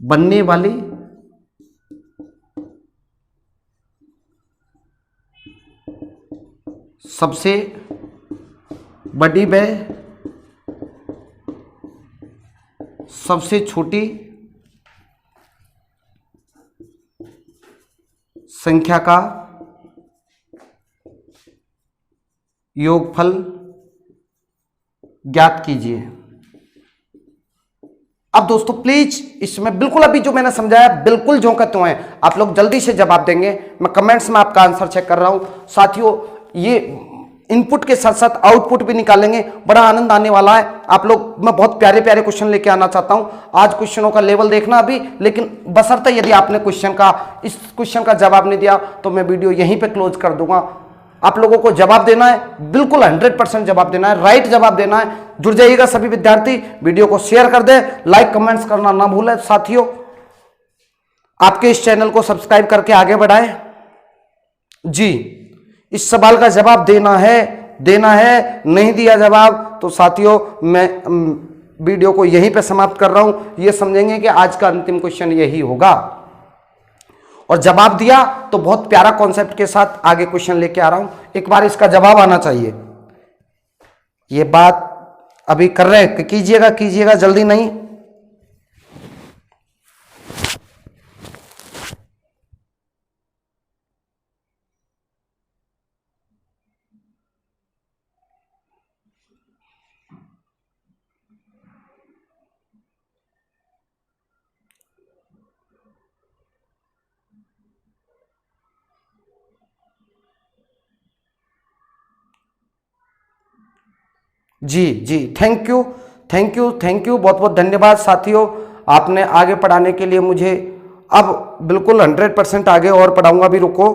बनने वाली सबसे बड़ी व सबसे छोटी संख्या का योगफल ज्ञात कीजिए। अब दोस्तों प्लीज इसमें बिल्कुल अभी जो मैंने समझाया बिल्कुल जो का त्यों है, आप लोग जल्दी से जवाब देंगे। मैं कमेंट्स में आपका आंसर चेक कर रहा हूं साथियों, ये इनपुट के साथ साथ आउटपुट भी निकालेंगे, बड़ा आनंद आने वाला है। आप लोग, मैं बहुत प्यारे प्यारे क्वेश्चन लेके आना चाहता हूं। आज क्वेश्चनों का लेवल देखना अभी, लेकिन बशर्ते यदि आपने इस क्वेश्चन का जवाब नहीं दिया तो मैं वीडियो यहीं पे क्लोज कर दूंगा। आप लोगों को जवाब देना है, बिल्कुल 100% जवाब देना है, राइट जवाब देना है। जुड़ जाइएगा सभी विद्यार्थी, वीडियो को शेयर कर दे, लाइक कमेंट्स करना ना भूलें साथियों। आपके इस चैनल को सब्सक्राइब करके आगे बढ़ाएं जी। इस सवाल का जवाब देना है, नहीं दिया जवाब तो साथियों मैं वीडियो को यहीं पे समाप्त कर रहा हूं। ये समझेंगे कि आज का अंतिम क्वेश्चन यही होगा, और जवाब दिया तो बहुत प्यारा कॉन्सेप्ट के साथ आगे क्वेश्चन लेके आ रहा हूं। एक बार इसका जवाब आना चाहिए। ये बात अभी कर रहे हैं, कीजिएगा जल्दी नहीं। जी थैंक यू बहुत बहुत धन्यवाद साथियों, आपने आगे पढ़ाने के लिए मुझे। अब बिल्कुल 100% आगे और पढ़ाऊंगा भी, रुको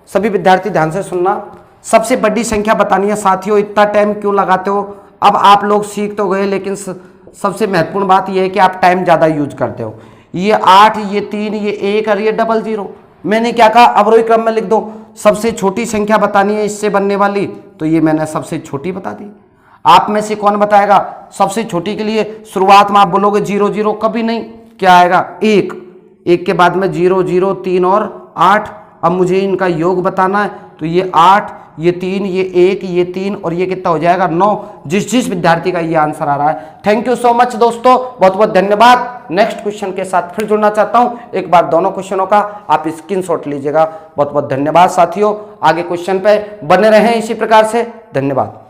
सभी विद्यार्थी ध्यान से सुनना। सबसे बड़ी संख्या बतानी है साथियों, इतना टाइम क्यों लगाते हो। अब आप लोग सीख तो गए, लेकिन सबसे महत्वपूर्ण बात यह है कि आप टाइम ज़्यादा यूज करते हो। ये 8 ये 3 ये 1 और ये 00, मैंने क्या कहा, अवरोही क्रम में लिख दो। सबसे छोटी संख्या बतानी है इससे बनने वाली, तो ये मैंने सबसे छोटी बता दी। आप में से कौन बताएगा सबसे छोटी के लिए? शुरुआत में आप बोलोगे 0 0, कभी नहीं। क्या आएगा? 1 के बाद में 0 0 3 और 8। अब मुझे इनका योग बताना है, तो ये 8 ये 3 ये 1 ये 3 और ये कितना हो जाएगा 9। जिस विद्यार्थी का ये आंसर आ रहा है, थैंक यू सो मच दोस्तों, बहुत बहुत धन्यवाद। नेक्स्ट क्वेश्चन के साथ फिर जुड़ना चाहता हूं। एक बार दोनों क्वेश्चनों का आप स्क्रीनशॉट लीजिएगा। बहुत बहुत धन्यवाद साथियों, आगे क्वेश्चन पे बने रहें इसी प्रकार से। धन्यवाद।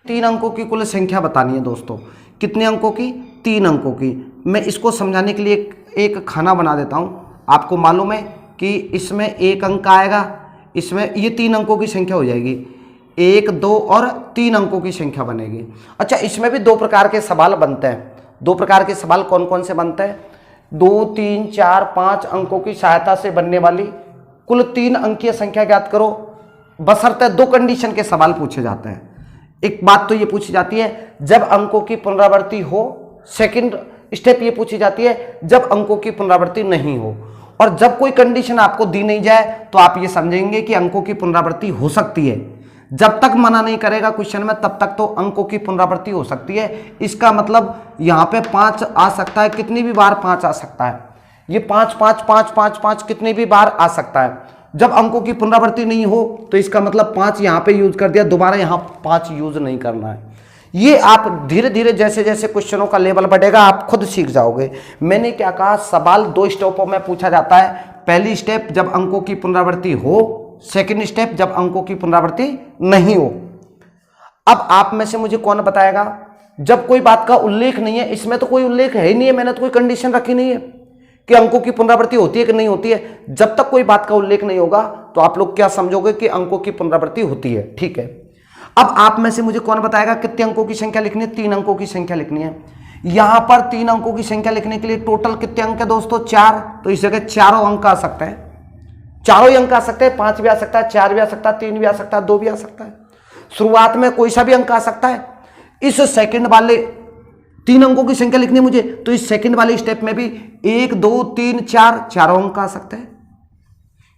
3 अंकों की कुल संख्या बतानी है दोस्तों। कितने अंकों की? 3 अंकों की। मैं इसको समझाने के लिए एक खाना बना देता हूं। आपको मालूम है कि इसमें 1 अंक आएगा, इसमें ये 3 अंकों की संख्या हो जाएगी। 1 2 और 3 अंकों की संख्या बनेगी। अच्छा, इसमें भी 2 प्रकार के सवाल बनते हैं। 2 प्रकार के सवाल कौन कौन से बनते हैं? 2 3 4 5 अंकों की सहायता से बनने वाली कुल 3 अंकीय संख्या ज्ञात करो। बशर्ते 2 कंडीशन के सवाल पूछे जाते हैं। एक बात तो ये पूछी जाती है जब अंकों की पुनरावृत्ति हो, सेकंड स्टेप ये पूछी जाती है जब अंकों की पुनरावृत्ति नहीं हो। और जब कोई कंडीशन आपको दी नहीं जाए तो आप ये समझेंगे कि अंकों की पुनरावृत्ति हो सकती है। जब तक मना नहीं करेगा क्वेश्चन में तब तक तो अंकों की पुनरावृत्ति हो सकती है। इसका मतलब यहाँ पे 5 आ सकता है, कितनी भी बार 5 आ सकता है, ये 5 5 5 5 5 कितनी भी बार आ सकता है। जब अंकों की पुनरावृत्ति नहीं हो तो इसका मतलब 5 यहाँ पे यूज कर दिया, दोबारा यहाँ 5 यूज नहीं करना है। ये आप धीरे धीरे जैसे जैसे क्वेश्चनों का लेवल बढ़ेगा आप खुद सीख जाओगे। मैंने क्या कहा, सवाल 2 स्टेपों में पूछा जाता है। पहली स्टेप जब अंकों की पुनरावृत्ति हो, सेकंड स्टेप जब अंकों की पुनरावृत्ति नहीं हो। अब आप में से मुझे कौन बताएगा जब कोई बात का उल्लेख नहीं है, इसमें तो कोई उल्लेख है ही नहीं है, मैंने तो कोई कंडीशन रखी नहीं है कि अंकों की पुनरावृत्ति होती है कि नहीं होती है। जब तक कोई बात का उल्लेख नहीं होगा तो आप लोग क्या समझोगे कि अंकों की पुनरावृत्ति होती है। ठीक है, अब आप में से मुझे कौन बताएगा कितने अंकों की संख्या लिखनी है? 3 अंकों की संख्या लिखनी है। यहां पर 3 अंकों की संख्या लिखने के लिए टोटल कितने अंक है दोस्तों? 4। तो इस जगह चारों अंक आ सकते हैं, चारों ही अंक आ सकते हैं। 5 भी आ सकता है, 4 भी आ सकता है, 3 भी आ सकता है, 2 भी आ सकता है। शुरुआत में कोई सा भी अंक आ सकता है। इस सेकंड वाले 3 अंकों की संख्या लिखनी है मुझे, तो इस सेकंड वाले स्टेप में भी 1 2 3 4 चारों अंक आ सकते हैं,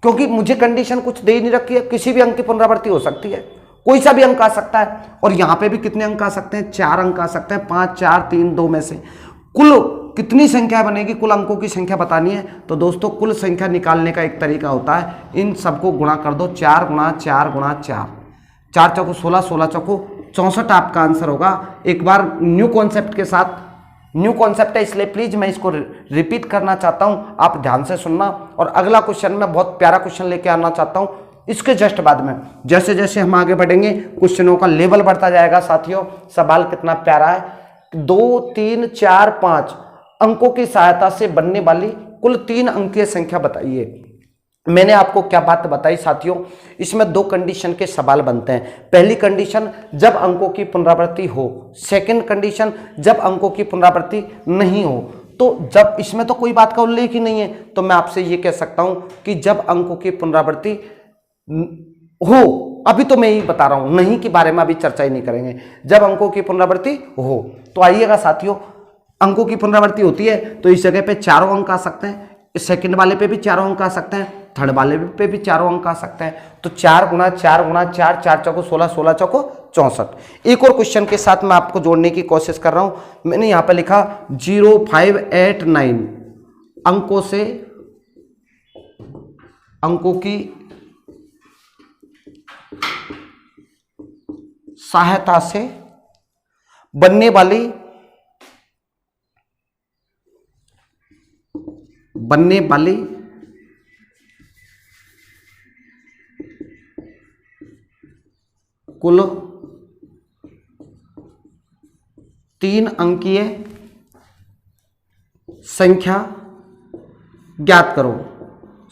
क्योंकि मुझे कंडीशन कुछ दे नहीं रखी है। किसी भी अंक की पुनरावृत्ति हो सकती है, कोई सा भी अंक आ सकता है। और यहां पे भी कितने अंक आ सकते हैं? 4 अंक आ सकते हैं। 5 4 3 2 में से कुल कितनी संख्या बनेगी? कुल अंकों की संख्या बतानी है तो दोस्तों कुल संख्या निकालने का एक तरीका होता है, इन सबको गुणा कर दो। 4 गुणा 4 गुणा 4, 4 चौको 16, 16 चौको 64 आपका आंसर होगा। एक बार न्यू कॉन्सेप्ट के साथ, न्यू कॉन्सेप्ट है इसलिए प्लीज मैं इसको रिपीट करना चाहता हूं, आप ध्यान से सुनना। और अगला क्वेश्चन मैं बहुत प्यारा क्वेश्चन लेके आना चाहता हूं इसके जस्ट बाद में। जैसे जैसे हम आगे बढ़ेंगे क्वेश्चनों का लेवल बढ़ता जाएगा साथियों। सवाल कितना प्यारा है, 2 3 4 5 अंकों की सहायता से बनने वाली कुल 3 अंकीय संख्या बताइए। मैंने आपको क्या बात बताई साथियों, इसमें 2 कंडीशन के सवाल बनते हैं। पहली कंडीशन जब अंकों की पुनरावृत्ति हो, सेकंड कंडीशन जब अंकों की पुनरावृत्ति नहीं हो। तो जब इसमें तो कोई बात का उल्लेख ही नहीं है तो मैं आपसे ये कह सकता हूं कि जब अंकों की पुनरावृत्ति हो, अभी तो मैं ही बता रहा हूं, नहीं के बारे में अभी चर्चा ही नहीं करेंगे। जब अंकों की पुनरावृत्ति हो तो आइएगा साथियों, अंकों की पुनरावृत्ति होती है तो इस जगह पे चारों अंक आ सकते हैं, इस सेकंड वाले पे भी चारों अंक आ सकते हैं, थर्ड वाले पे भी चारों अंक आ सकते हैं। तो 4 गुणा 4 गुणा 4, 4 चौको 16, 16 चौको 64। एक और क्वेश्चन के साथ मैं आपको जोड़ने की कोशिश कर रहा हूं। मैंने यहां पे लिखा 0589 अंकों से, अंकों की सहायता से बनने वाली कुल 3 अंकीय संख्या ज्ञात करो।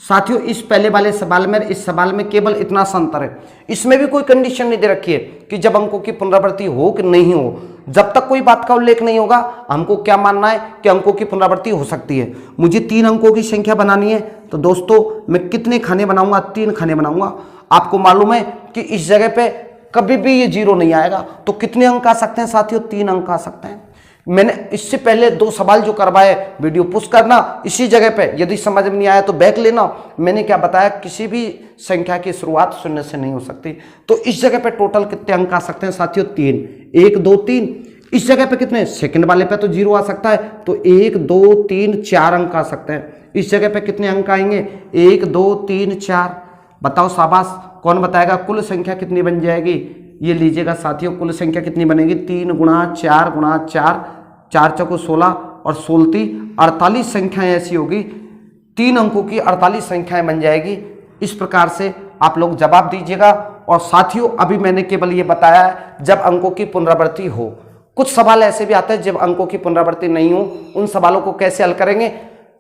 साथियों इस पहले वाले सवाल में, इस सवाल में केवल इतना सा अंतर है, इसमें भी कोई कंडीशन नहीं दे रखी है कि जब अंकों की पुनरावृत्ति हो कि नहीं हो। जब तक कोई बात का उल्लेख नहीं होगा हमको क्या मानना है कि अंकों की पुनरावृत्ति हो सकती है। मुझे 3 अंकों की संख्या बनानी है तो दोस्तों मैं कितने खाने बनाऊंगा? 3 खाने बनाऊंगा। आपको मालूम है कि इस जगह पे कभी भी ये 0 नहीं आएगा, तो कितने अंक आ सकते हैं साथियों? 3 अंक आ सकते हैं। मैंने इससे पहले 2 सवाल जो करवाए, वीडियो पुश करना इसी जगह पे, यदि समझ में नहीं आया तो बैक लेना। मैंने क्या बताया, किसी भी संख्या की शुरुआत 0 से नहीं हो सकती। तो इस जगह पे टोटल कितने अंक आ सकते हैं साथियों? 3, 1 2 3। इस जगह पे कितने? सेकंड वाले पे तो 0 आ सकता है, तो 1 2 3 4 अंक आ सकते हैं। इस जगह पे कितने अंक आएंगे? 1 2 3 4। बताओ शाबाश, कौन बताएगा कुल संख्या कितनी बन जाएगी? ये लीजिएगा साथियों, कुल संख्या कितनी बनेगी? 3 गुणा 4 गुणा 4, 4 चौको 16 और 16 48 संख्याएं ऐसी होगी, 3 अंकों की 48 संख्याएं बन जाएगी। इस प्रकार से आप लोग जवाब दीजिएगा। और साथियों अभी मैंने केवल ये बताया है जब अंकों की पुनरावृत्ति हो। कुछ सवाल ऐसे भी आते हैं जब अंकों की पुनरावृत्ति नहीं हो, उन सवालों को कैसे हल करेंगे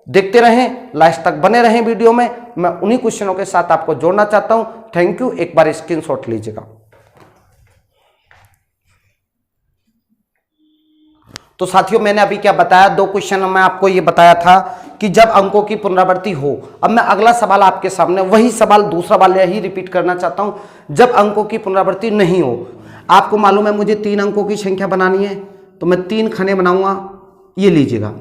देखते रहें, लास्ट तक बने रहें वीडियो में। मैं उन्हीं क्वेश्चनों के साथ आपको जोड़ना चाहता हूं। Thank you. एक बार स्क्रीनशॉट लीजिएगा। तो साथियों मैंने अभी क्या बताया, 2 क्वेश्चन में आपको ये बताया था कि जब अंकों की पुनरावृत्ति हो। अब मैं अगला सवाल आपके सामने, वही सवाल दूसरा वाला ही रिपीट करना चाहता हूं। जब अंकों की पुनरावृत्ति नहीं हो, आपको मालूम है मुझे 3 अंकों की संख्या बनानी है, तो मैं 3 खाने बनाऊंगा। ये लीजिएगा।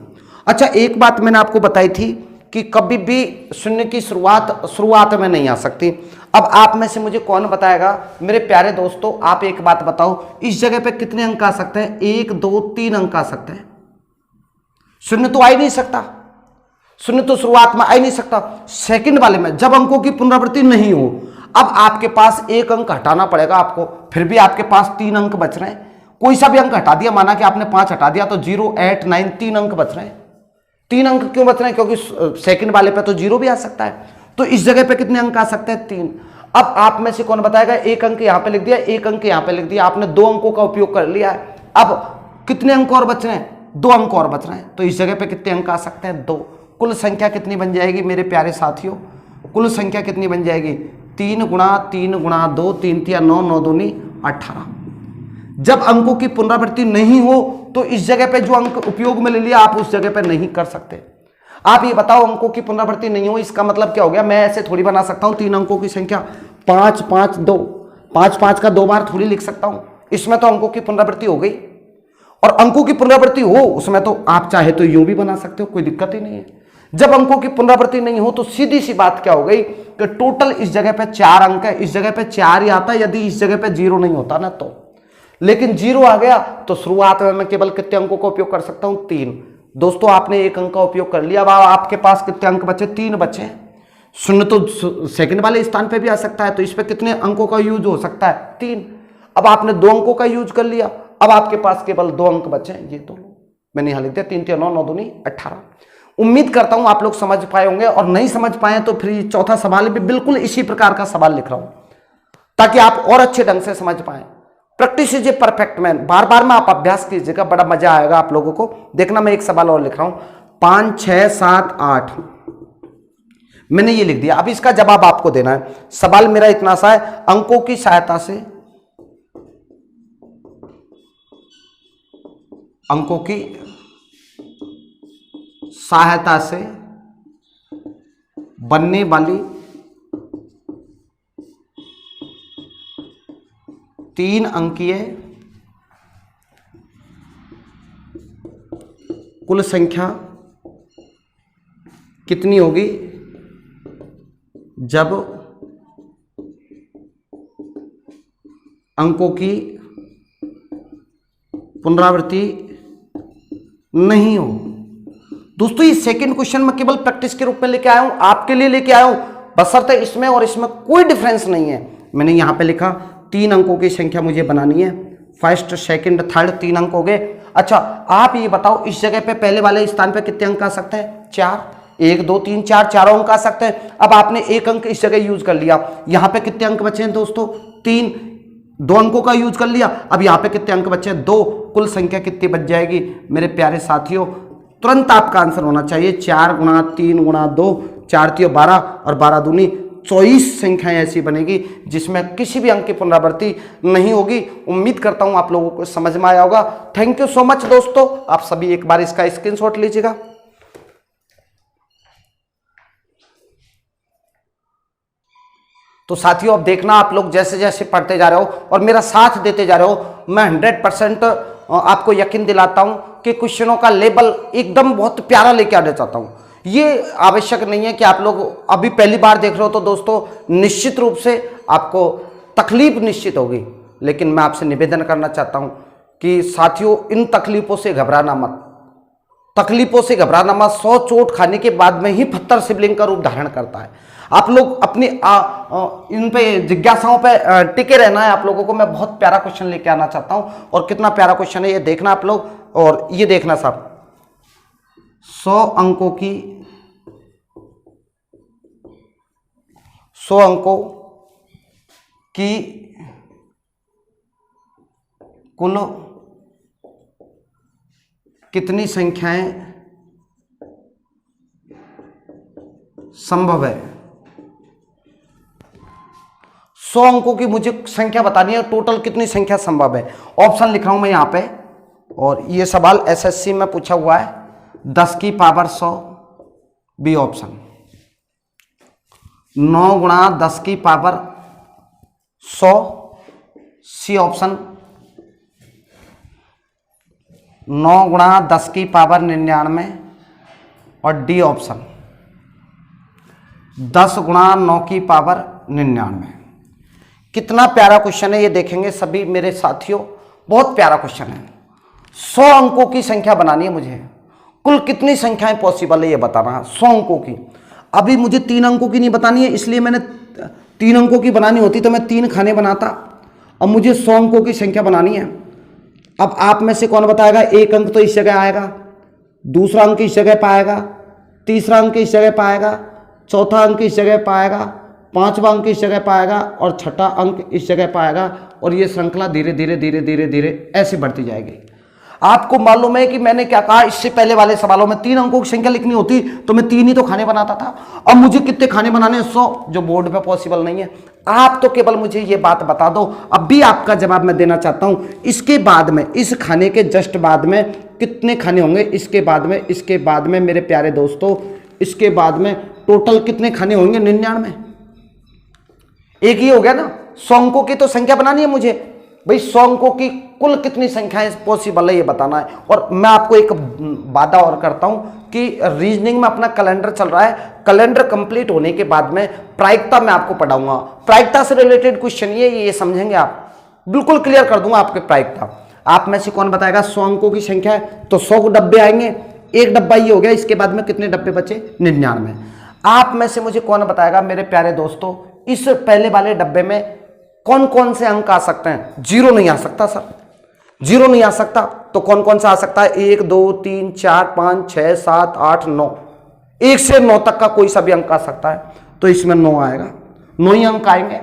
अच्छा एक बात मैंने आपको बताई थी कि कभी भी शून्य की शुरुआत में नहीं आ सकती। अब आप में से मुझे कौन बताएगा मेरे प्यारे दोस्तों, आप एक बात बताओ, इस जगह पे कितने अंक आ सकते हैं? 1 2 3 अंक आ सकते हैं। शून्य तो आ ही नहीं सकता, शून्य तो शुरुआत में आ ही नहीं सकता। सेकंड वाले में जब अंकों की पुनरावृत्ति नहीं हो, अब आपके पास एक अंक हटाना पड़ेगा आपको, फिर भी आपके पास 3 अंक बच रहे हैं। कोई सा भी अंक हटा दिया, माना कि आपने 5 हटा दिया तो 0 8 9 3 अंक बच रहे हैं। 3 अंक क्यों बच रहे हैं? क्योंकि सेकंड वाले पे तो 0 भी आ सकता है। तो इस जगह पे कितने अंक आ सकते हैं? 3। अब आप में से कौन बताएगा? एक अंक यहां पे लिख दिया, एक अंक यहां पे लिख दिया, आपने 2 अंकों का उपयोग कर लिया है। अब कितने अंक और बच रहे हैं? 2 अंक और बच रहे हैं। तो इस जगह पे कितने अंक आ सकते हैं? 2। कुल संख्या कितनी बन जाएगी मेरे प्यारे साथियों? कुल संख्या कितनी बन जाएगी? 3 गुणा 3 गुणा 2, 3 3 9, 9 दूनी 18। जब अंकों की पुनरावृत्ति नहीं हो तो इस जगह पे जो अंक उपयोग में ले लिया आप उस जगह पे नहीं कर सकते। आप ये बताओ, अंकों की पुनरावृत्ति नहीं हो इसका मतलब क्या हो गया? मैं ऐसे थोड़ी बना सकता हूं 3 अंकों की संख्या 5 5 2, 5 5 का 2 बार थोड़ी लिख सकता हूं। इसमें तो अंकों की पुनरावृत्ति हो गई, और अंकों की पुनरावृत्ति हो उसमें तो आप चाहे तो यूं भी बना सकते हो, कोई दिक्कत ही नहीं है। जब अंकों की पुनरावृत्ति नहीं हो तो सीधी सी बात क्या हो गई कि टोटल इस जगह पे 4 अंक है, इस जगह पे 4 ही आता है यदि इस जगह पे 0 नहीं होता ना तो। लेकिन 0 आ गया तो शुरुआत में मैं केवल कितने अंकों का उपयोग कर सकता हूं? 3। दोस्तों आपने एक अंक का उपयोग कर लिया, अब आपके पास कितने अंक बचे? 3 बचे। शून्य तो सेकंड वाले स्थान पे भी आ सकता है, तो इस पे कितने अंकों का यूज हो सकता है? 3। अब आपने 2 अंकों का यूज कर लिया, अब आपके पास केवल 2 अंक बचे हैं, ये तो मैंने यहां लिख दिया 3 3 9, 9 दूनी 18। उम्मीद करता हूं आप लोग समझ पाए होंगे, और नहीं समझ पाए तो फिर चौथा सवाल भी बिल्कुल इसी प्रकार का सवाल लिख रहा हूं ताकि आप और अच्छे ढंग से समझ पाए। प्रैक्टिस कीजिए परफेक्ट मैन, बार बार में आप अभ्यास कीजिएगा, बड़ा मजा आएगा आप लोगों को। देखना मैं एक सवाल और लिख रहा हूं, 5 6 7 8 मैंने ये लिख दिया। अब इसका जवाब आपको देना है। सवाल मेरा इतना सा है, अंकों की सहायता से बनने वाली 3 अंकीय कुल संख्या कितनी होगी जब अंकों की पुनरावृत्ति नहीं हो। दोस्तों ये सेकंड क्वेश्चन में केवल प्रैक्टिस के रूप में लेके आया हूं, आपके लिए लेके आया हूं, बशर्ते इसमें और इसमें कोई डिफरेंस नहीं है। मैंने यहां पे लिखा 3 अंकों की संख्या मुझे बनानी है, फर्स्ट सेकंड थर्ड 3 अंक हो गए। अच्छा आप ये बताओ, इस जगह पे पहले वाले स्थान पे कितने अंक आ सकते हैं? 4। 1 2 3 4, चारों अंक आ सकते हैं। अब आपने एक अंक इस जगह यूज कर लिया, यहां पे कितने अंक बचे हैं दोस्तों? 3। 2 अंकों का यूज कर लिया, अब यहां पे कितने अंक बचे हैं? 2। कुल संख्या कितनी बच जाएगी मेरे प्यारे साथियों? तुरंत आपका आंसर होना चाहिए 4 गुणा 3 गुणा 2, 4 3 12 और 12 दूनी 24 संख्याएं ऐसी बनेगी जिसमें किसी भी अंक की पुनरावृत्ति नहीं होगी। उम्मीद करता हूं आप लोगों को समझ में आया होगा। थैंक यू सो मच दोस्तों, आप सभी एक बार इसका स्क्रीनशॉट लीजिएगा। तो साथियों अब देखना, आप लोग जैसे जैसे पढ़ते जा रहे हो और मेरा साथ देते जा रहे हो, मैं 100% आपको यकीन दिलाता हूं कि क्वेश्चनों का लेवल एकदम बहुत प्यारा लेके आना चाहता हूं। ये आवश्यक नहीं है कि आप लोग अभी पहली बार देख रहे हो तो दोस्तों निश्चित रूप से आपको तकलीफ निश्चित होगी, लेकिन मैं आपसे निवेदन करना चाहता हूं कि साथियों इन तकलीफों से घबराना मत, तकलीफों से घबराना मत। 100 चोट खाने के बाद में ही पत्थर शिवलिंग का रूप धारण करता है। आप लोग अपनी इन पे जिज्ञासाओं पे टिके रहना है। आप लोगों को मैं बहुत प्यारा क्वेश्चन लेके आना चाहता हूं, और कितना प्यारा क्वेश्चन है ये देखना आप लोग। और ये देखना साहब, 100 अंकों की कुल कितनी संख्याएं संभव है? 100 अंकों की मुझे संख्या बतानी है, टोटल कितनी संख्या संभव है। ऑप्शन लिख रहा हूं मैं यहां पे, और ये सवाल एसएससी में पूछा हुआ है, 10 की पावर 100 बी ऑप्शन, 9 गुणा 10 की पावर 100 सी ऑप्शन, 9 गुणा 10 की पावर 99 और डी ऑप्शन। 10 गुणा 9 की पावर 99। कितना प्यारा क्वेश्चन है ये देखेंगे सभी मेरे साथियों, बहुत प्यारा क्वेश्चन है। 100 अंकों की संख्या बनानी है मुझे, कुल कितनी संख्याएं पॉसिबल है ये बताना है 100 अंकों की। अभी मुझे 3 अंकों की नहीं बतानी है, इसलिए मैंने 3 अंकों की बनानी होती तो मैं 3 खाने बनाता। अब मुझे 100 अंकों की संख्या बनानी है। अब आप में से कौन बताएगा? एक अंक तो इस जगह आएगा, दूसरा अंक इस जगह पाएगा, तीसरा अंक इस जगह पाएगा, चौथा अंक इस जगह पाएगा, पांचवा अंक इस जगह पाएगा और छठा अंक इस जगह पाएगा, और ये श्रृंखला धीरे धीरे धीरे धीरे धीरे ऐसे बढ़ती जाएगी। आपको मालूम है कि मैंने क्या कहा, इससे पहले वाले सवालों में 3 अंकों की संख्या लिखनी होती तो मैं 3 ही तो खाने बनाता था। अब मुझे कितने खाने बनाने? 100, जो बोर्ड पे पॉसिबल नहीं है। आप तो केवल मुझे ये बात बता दो, अब भी आपका जवाब मैं देना चाहता हूं। इसके बाद में, इस खाने के जस्ट बाद में कितने खाने होंगे? इसके बाद में मेरे प्यारे दोस्तों, इसके बाद में टोटल कितने खाने होंगे? 99। एक ही हो गया ना। 100 अंकों की तो संख्या बनानी है मुझे भाई। 100 अंकों की कुल कितनी संख्याएं पॉसिबल है ये बताना है। और मैं आपको एक वादा और करता हूं कि रीजनिंग में अपना कैलेंडर चल रहा है, कैलेंडर कंप्लीट होने के बाद में प्रायिकता मैं आपको पढ़ाऊंगा। प्रायिकता से रिलेटेड क्वेश्चन ये समझेंगे आप, बिल्कुल क्लियर कर दूंगा आपके प्रायिकता। आप में से कौन बताएगा 100 अंकों की संख्या है तो 100 डब्बे आएंगे, एक डब्बा ये हो गया, इसके बाद में कितने डब्बे बचे? 99। आप में से मुझे कौन बताएगा मेरे प्यारे दोस्तों, इस पहले वाले डब्बे में कौन कौन से अंक आ सकते हैं? 0 नहीं आ सकता सर, 0 नहीं आ सकता। तो कौन कौन सा आ सकता है? 1 2 3 4 5 6 7 8 9, 1 से 9 तक का कोई सा भी अंक आ सकता है। तो इसमें 9 आएगा, 9 ही अंक आएंगे।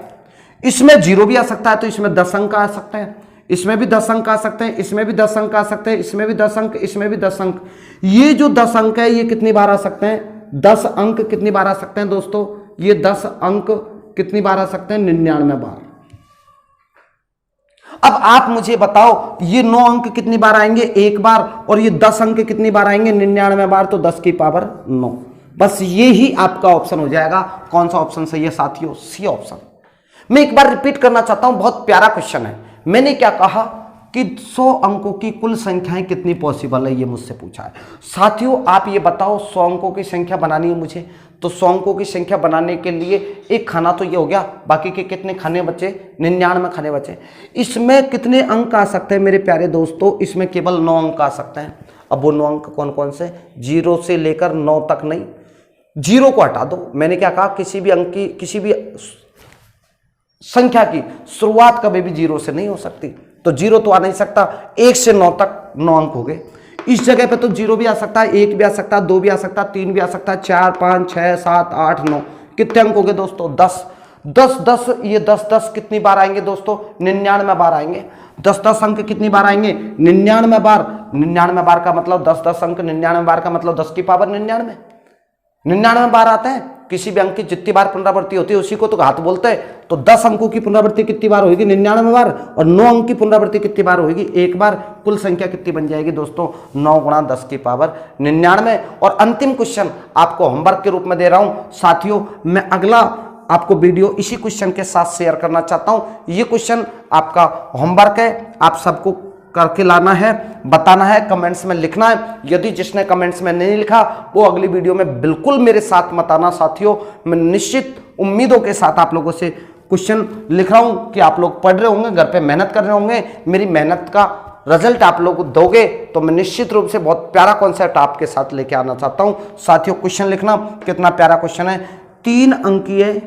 इसमें 0 भी आ सकता है तो इसमें 10 अंक आ सकते हैं, इसमें भी 10 अंक आ सकते हैं, इसमें भी 10 अंक आ सकते हैं, इसमें भी 10 अंक, इसमें भी 10 अंक। ये जो 10 अंक है ये कितनी बार आ सकते हैं? 10 अंक कितनी बार आ सकते हैं दोस्तों? ये 10 अंक कितनी बार आ सकते हैं? 99 बार। अब आप मुझे बताओ ये 9 अंक कितनी बार आएंगे? 1 बार। और ये 10 अंक कितनी बार आएंगे? 99 बार। तो 10 की पावर 9। बस ये ही आपका ऑप्शन हो जाएगा। कौन सा ऑप्शन सही है साथियों? C option. मैं एक बार रिपीट करना चाहता हूं, बहुत प्यारा क्वेश्चन है। मैंने क्या कहा कि 100 अंकों की कुल संख्याएं कितनी पॉसिबल है, ये मुझसे पूछा है। साथियों आप ये बताओ 100 अंकों की संख्या बनानी है मुझे, तो 100 अंकों की संख्या बनाने के लिए एक खाना तो ये हो गया, बाकी के कितने खाने बचे? 99 खाने बचे। इसमें कितने अंक आ सकते हैं मेरे प्यारे दोस्तों? इसमें केवल 9 अंक आ सकते हैं। अब वो 9 अंक कौन कौन से? 0 से लेकर 9 तक नहीं, 0 को हटा दो। मैंने क्या कहा, किसी भी अंक की, किसी भी संख्या की शुरुआत कभी भी 0 से नहीं हो सकती, तो 0 तो आ नहीं सकता। 1 से 9 तक 9 अंक हो गए। इस जगह पे तो 0 भी आ सकता है, 1 भी आ सकता है, 2 भी आ सकता है, 3 भी आ सकता है, 4 5 6 7 8 9। कितने अंक हो गए दोस्तों? 10 10 10। ये 10 10 कितनी बार आएंगे दोस्तों? 99 बार आएंगे। 10 10 अंक कितनी बार आएंगे? 99 बार। 99 बार का मतलब 10 10 अंक, 99 बार का मतलब 10 की पावर 99। 99 बार आते हैं। किसी भी अंक की जितनी बार पुनरावृत्ति होती है उसी को तो घात बोलते हैं। तो 10 अंकों की पुनरावृत्ति कितनी बार होगी? 99 बार। और 9 अंक की पुनरावृत्ति कितनी बार होगी? 1 बार। कुल संख्या कितनी बन जाएगी दोस्तों? 9 गुणा 10 की पावर 99। और अंतिम क्वेश्चन आपको होमवर्क के रूप में दे रहा हूं साथियों। मैं अगला आपको वीडियो इसी क्वेश्चन के साथ शेयर करना चाहता हूं। ये क्वेश्चन आपका होमवर्क है, आप सबको करके लाना है, बताना है, कमेंट्स में लिखना है। यदि जिसने कमेंट्स में नहीं लिखा वो अगली वीडियो में बिल्कुल मेरे साथ मत आना साथियों। मैं निश्चित उम्मीदों के साथ आप लोगों से क्वेश्चन लिख रहा हूं कि आप लोग पढ़ रहे होंगे, घर पे मेहनत कर रहे होंगे। मेरी मेहनत का रिजल्ट आप लोग दोगे तो मैं निश्चित रूप से बहुत प्यारा कॉन्सेप्ट आपके साथ लेके आना चाहता हूं साथियों। क्वेश्चन लिखना, कितना प्यारा क्वेश्चन है। 3 अंकीय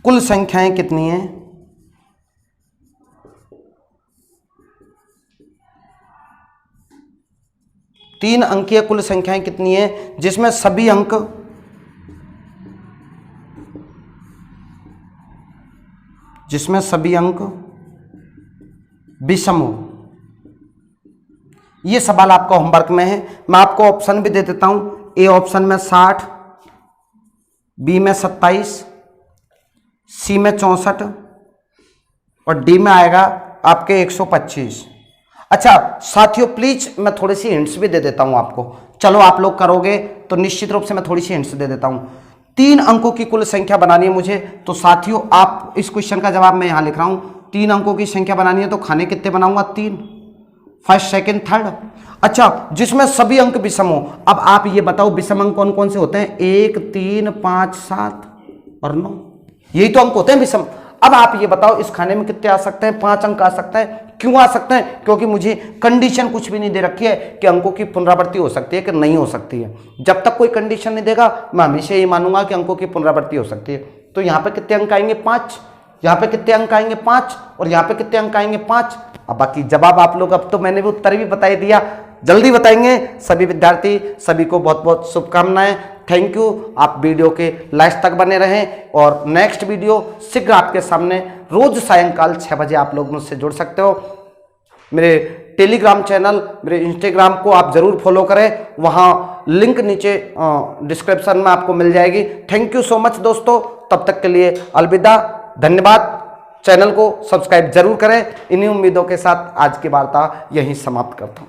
कुल संख्याएं कितनी हैं? 3 अंकीय कुल संख्याएं कितनी हैं जिसमें सभी अंक विषम हो। ये सवाल आपका होमवर्क में है। मैं आपको ऑप्शन भी दे देता हूं। ए ऑप्शन में 60, बी में 27, सी में 64 और डी में आएगा आपके 125। अच्छा साथियों प्लीज मैं थोड़ी सी हिंट्स भी दे देता हूं आपको। चलो आप लोग करोगे तो निश्चित रूप से मैं थोड़ी सी हिंट्स दे देता हूं। 3 अंकों की कुल संख्या बनानी है मुझे, तो साथियों आप इस क्वेश्चन का जवाब मैं यहां लिख रहा हूं। 3 अंकों की संख्या बनानी है तो खाने कितने बनाऊंगा? 3। First second third. अच्छा, जिसमें सभी अंक विषम हो। अब आप ये बताओ विषम अंक कौन कौन से होते हैं? 1, 3, 5, 7 और 9, यही तो अंक होते हैं विषम। अब आप ये बताओ इस खाने में कितने आ सकते हैं? 5 अंक आ सकते हैं। क्यों आ सकते हैं? क्योंकि मुझे कंडीशन कुछ भी नहीं दे रखी है कि अंकों की पुनरावृत्ति हो सकती है कि नहीं हो सकती है। जब तक कोई कंडीशन नहीं देगा मैं हमेशा ये मानूंगा कि अंकों की पुनरावृत्ति हो सकती है। तो यहाँ पे कितने अंक आएंगे? 5। यहाँ पे कितने अंक आएंगे? 5। और यहाँ पे कितने अंक आएंगे? 5। अब बाकी जवाब आप लोग, अब तो मैंने भी उत्तर भी बता दिया, जल्दी बताएंगे सभी विद्यार्थी। सभी को बहुत बहुत शुभकामनाएं। Thank you. आप वीडियो के लास्ट तक बने रहें और नेक्स्ट वीडियो शीघ्र आपके सामने रोज सायंकाल 6 बजे आप लोग मुझसे जुड़ सकते हो। मेरे टेलीग्राम चैनल, मेरे इंस्टाग्राम को आप जरूर फॉलो करें, वहां लिंक नीचे डिस्क्रिप्शन में आपको मिल जाएगी। थैंक यू सो मच दोस्तों। तब तक के लिए अलविदा, धन्यवाद। चैनल को सब्सक्राइब जरूर करें। इन्हीं उम्मीदों के साथ आज की वार्ता यहीं समाप्त करता हूं।